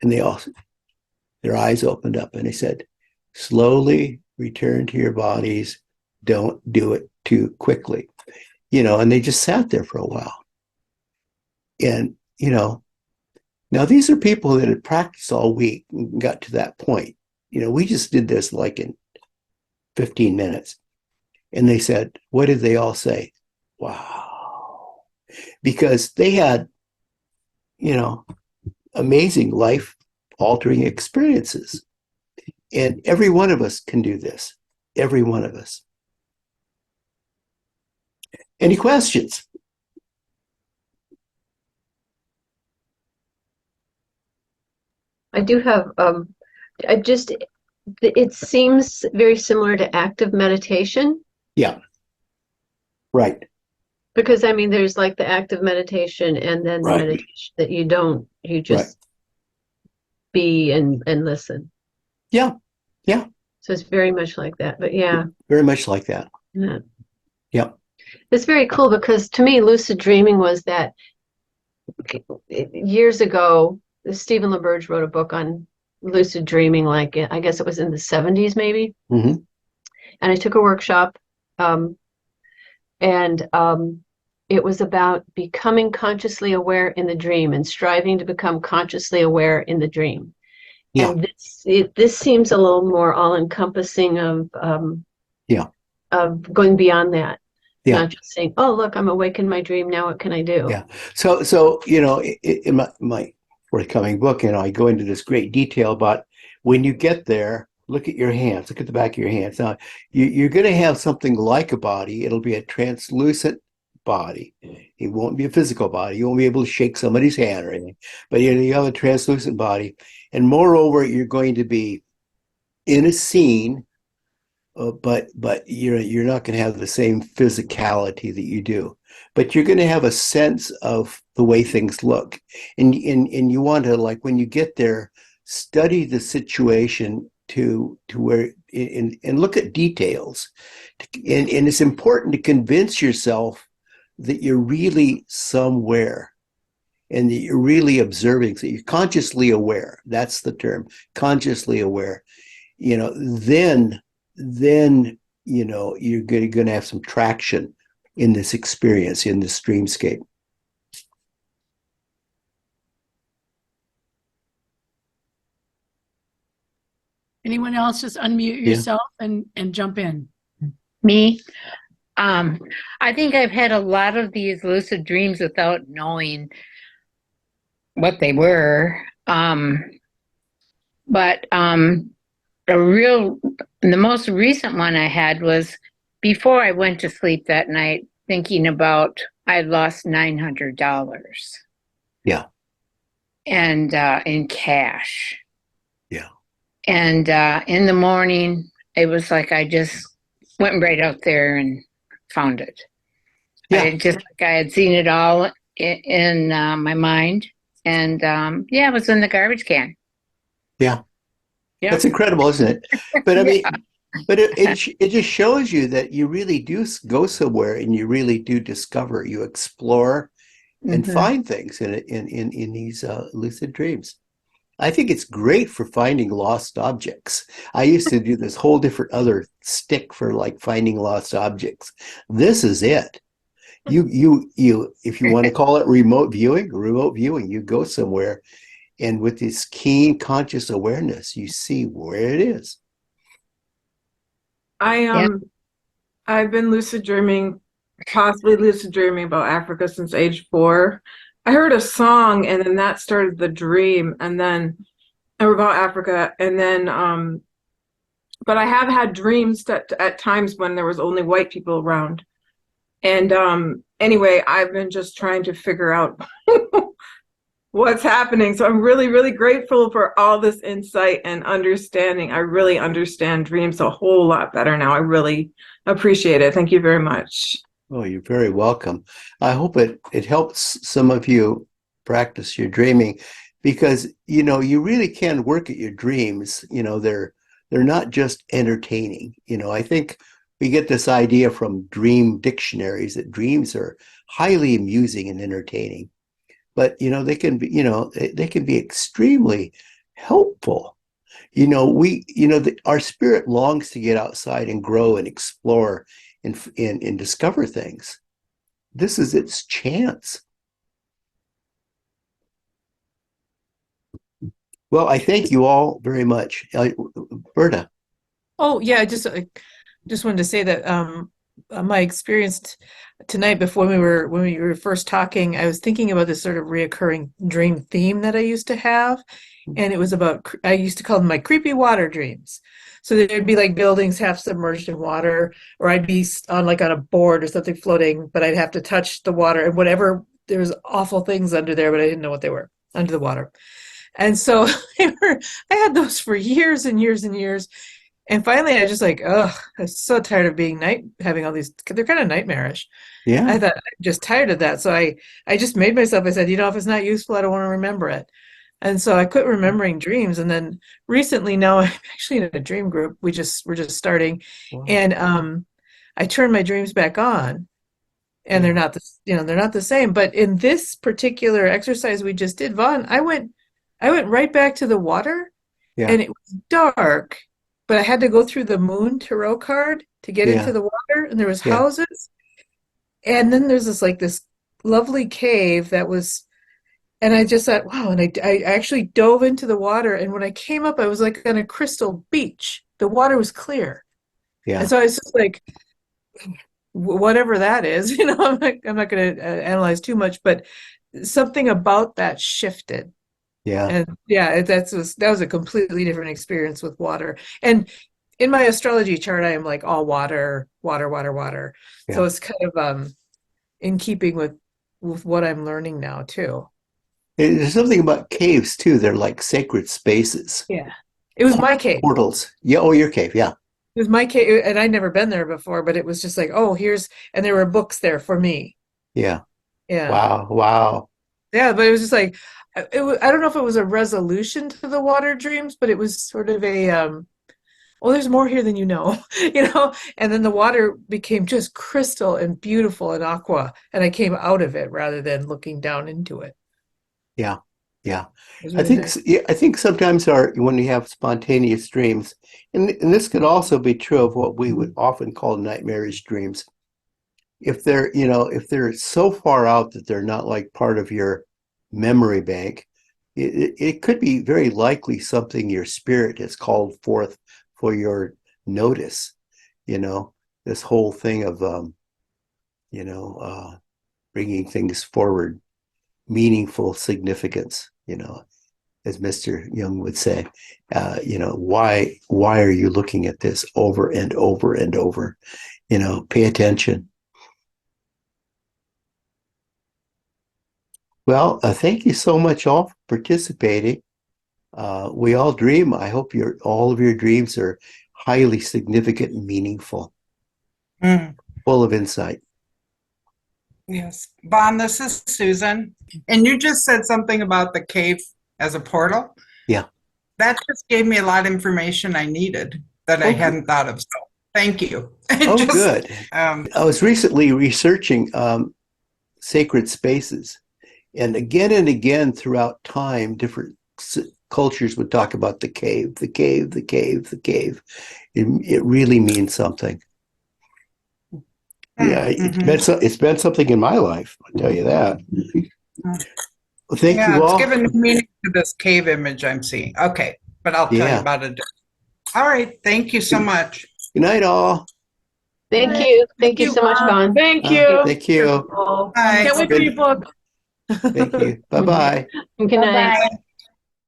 and they all, their eyes opened up and they said, slowly return to your bodies. Don't do it too quickly. And they just sat there for a while. And, now these are people that had practiced all week and got to that point. We just did this like in 15 minutes. And they said, what did they all say? Wow. Because they had, amazing life altering experiences. And every one of us can do this. Every one of us. Any questions? I do have, it seems very similar to active meditation. Yeah. Right. Because there's like the active meditation and then the Right. meditation that you just be and listen. Yeah. Yeah. So it's very much like that. But yeah. Very much like that. Yeah. Yeah. It's very cool because to me, lucid dreaming was that years ago, Stephen LaBerge wrote a book on lucid dreaming, like I guess it was in the 70s, maybe. Mm-hmm. And I took a workshop, and it was about becoming consciously aware in the dream and striving to become consciously aware in the dream. Yeah. And this seems a little more all-encompassing of going beyond that. Yeah. Not just saying, oh, look, I'm awake in my dream. Now what can I do? Yeah. So in my forthcoming book, I go into this great detail about when you get there, look at your hands, look at the back of your hands. Now, you're going to have something like a body. It'll be a translucent body. It won't be a physical body. You won't be able to shake somebody's hand or anything, but you have a translucent body. And moreover, you're going to be in a scene, but you're not going to have the same physicality that you do. But you're going to have a sense of the way things look. And you want to, like, when you get there, study the situation to where, and look at details. And it's important to convince yourself that you're really somewhere and that you're really observing. So you're consciously aware. That's the term, consciously aware. Then you're going to have some traction in this experience, in this dreamscape. Anyone else, just unmute Yeah. yourself and jump in. Me, I think I've had a lot of these lucid dreams without knowing what they were. But the most recent one I had was before I went to sleep that night, thinking about I'd lost $900. Yeah. And in cash. Yeah. And in the morning, it was like I just went right out there and found it. Yeah. I had seen it all in my mind, and it was in the garbage can. Yeah. Yep. That's incredible, isn't it? But I mean, but it just shows you that you really do go somewhere and you really do discover, you explore and Mhm. find things in these lucid dreams. I think it's great for finding lost objects. I used to do this whole different other stick for like finding lost objects. This is it. You if you want to call it remote viewing, you go somewhere and with this keen conscious awareness, you see where it is. I've been possibly lucid dreaming about Africa since age 4. I heard a song and then that started the dream and then about Africa and then but I have had dreams that at times when there was only white people around. And anyway, I've been just trying to figure out what's happening. So I'm really, really grateful for all this insight and understanding. I really understand dreams a whole lot better now. I really appreciate it. Thank you very much. Oh, you're very welcome. I hope it helps some of you practice your dreaming because, you really can work at your dreams. They're not just entertaining. I think we get this idea from dream dictionaries that dreams are highly amusing and entertaining. But, they can be extremely helpful. Our spirit longs to get outside and grow and explore and discover things. This is its chance. Well, I thank you all very much. Berta. Oh yeah, just wanted to say that my experience tonight before when we were first talking, I was thinking about this sort of reoccurring dream theme that I used to have, and it was about I used to call them my creepy water dreams. So there'd be like buildings half submerged in water, or I'd be on a board or something floating, but I'd have to touch the water and whatever there was awful things under there, but I didn't know what they were under the water. And so I had those for years and years and years. And finally, I just I'm so tired of having all these, they're kind of nightmarish. Yeah. I thought I'm just tired of that. So I just made myself, I said, if it's not useful, I don't want to remember it. And so I quit remembering dreams. And then recently now I'm actually in a dream group. We're just starting. Wow. And I turned my dreams back on and they're not they're not the same. But in this particular exercise we just did, Vaughn, I went right back to the water and it was dark. But I had to go through the moon tarot card to get into the water, and there was houses. And then there's this lovely cave that was, and I just thought, wow, and I actually dove into the water, and when I came up, I was like on a crystal beach. The water was clear. Yeah. And so I was just like, whatever that is, I'm not going to analyze too much, but something about that shifted. Yeah. And that was a completely different experience with water. And in my astrology chart, I am like all water, water, water, water. Yeah. So it's kind of in keeping with what I'm learning now too. There's something about caves too. They're like sacred spaces. Yeah. It was my cave. Portals. Yeah. Oh, your cave. Yeah. It was my cave, and I'd never been there before, but it was just like, oh, and there were books there for me. Yeah. Yeah. Wow. Yeah, but it was just like, I don't know if it was a resolution to the water dreams, but it was sort of a, well, there's more here than you know, and then the water became just crystal and beautiful and aqua, and I came out of it rather than looking down into it. Yeah. Yeah. It was really nice. I think sometimes when you have spontaneous dreams, and this could also be true of what we would often call nightmarish dreams. If they're so far out that they're not like part of your memory bank, it could be very likely something your spirit has called forth for your notice. This whole thing of bringing things forward, meaningful significance. As Mr. Young would say, why are you looking at this over and over and over? Pay attention. Well, thank you so much all for participating. We all dream. I hope all of your dreams are highly significant and meaningful, full of insight. Yes. Bon, this is Susan. And you just said something about the cave as a portal. Yeah. That just gave me a lot of information I needed that I hadn't thought of. So thank you. Oh, good. I was recently researching sacred spaces. And again throughout time, different cultures would talk about the cave, the cave, the cave, the cave. It really means something. Yeah, it's been something in my life, I'll tell you that. Well, thank you all. It's given meaning to this cave image I'm seeing. Okay, but I'll tell you about it. All right, thank you so much. Good night, all. Thank you. Thank you so much, Bon. Thank you. Thank you. Bye. Can't wait for your book. Thank you. Bye-bye. Good night. Bye-bye.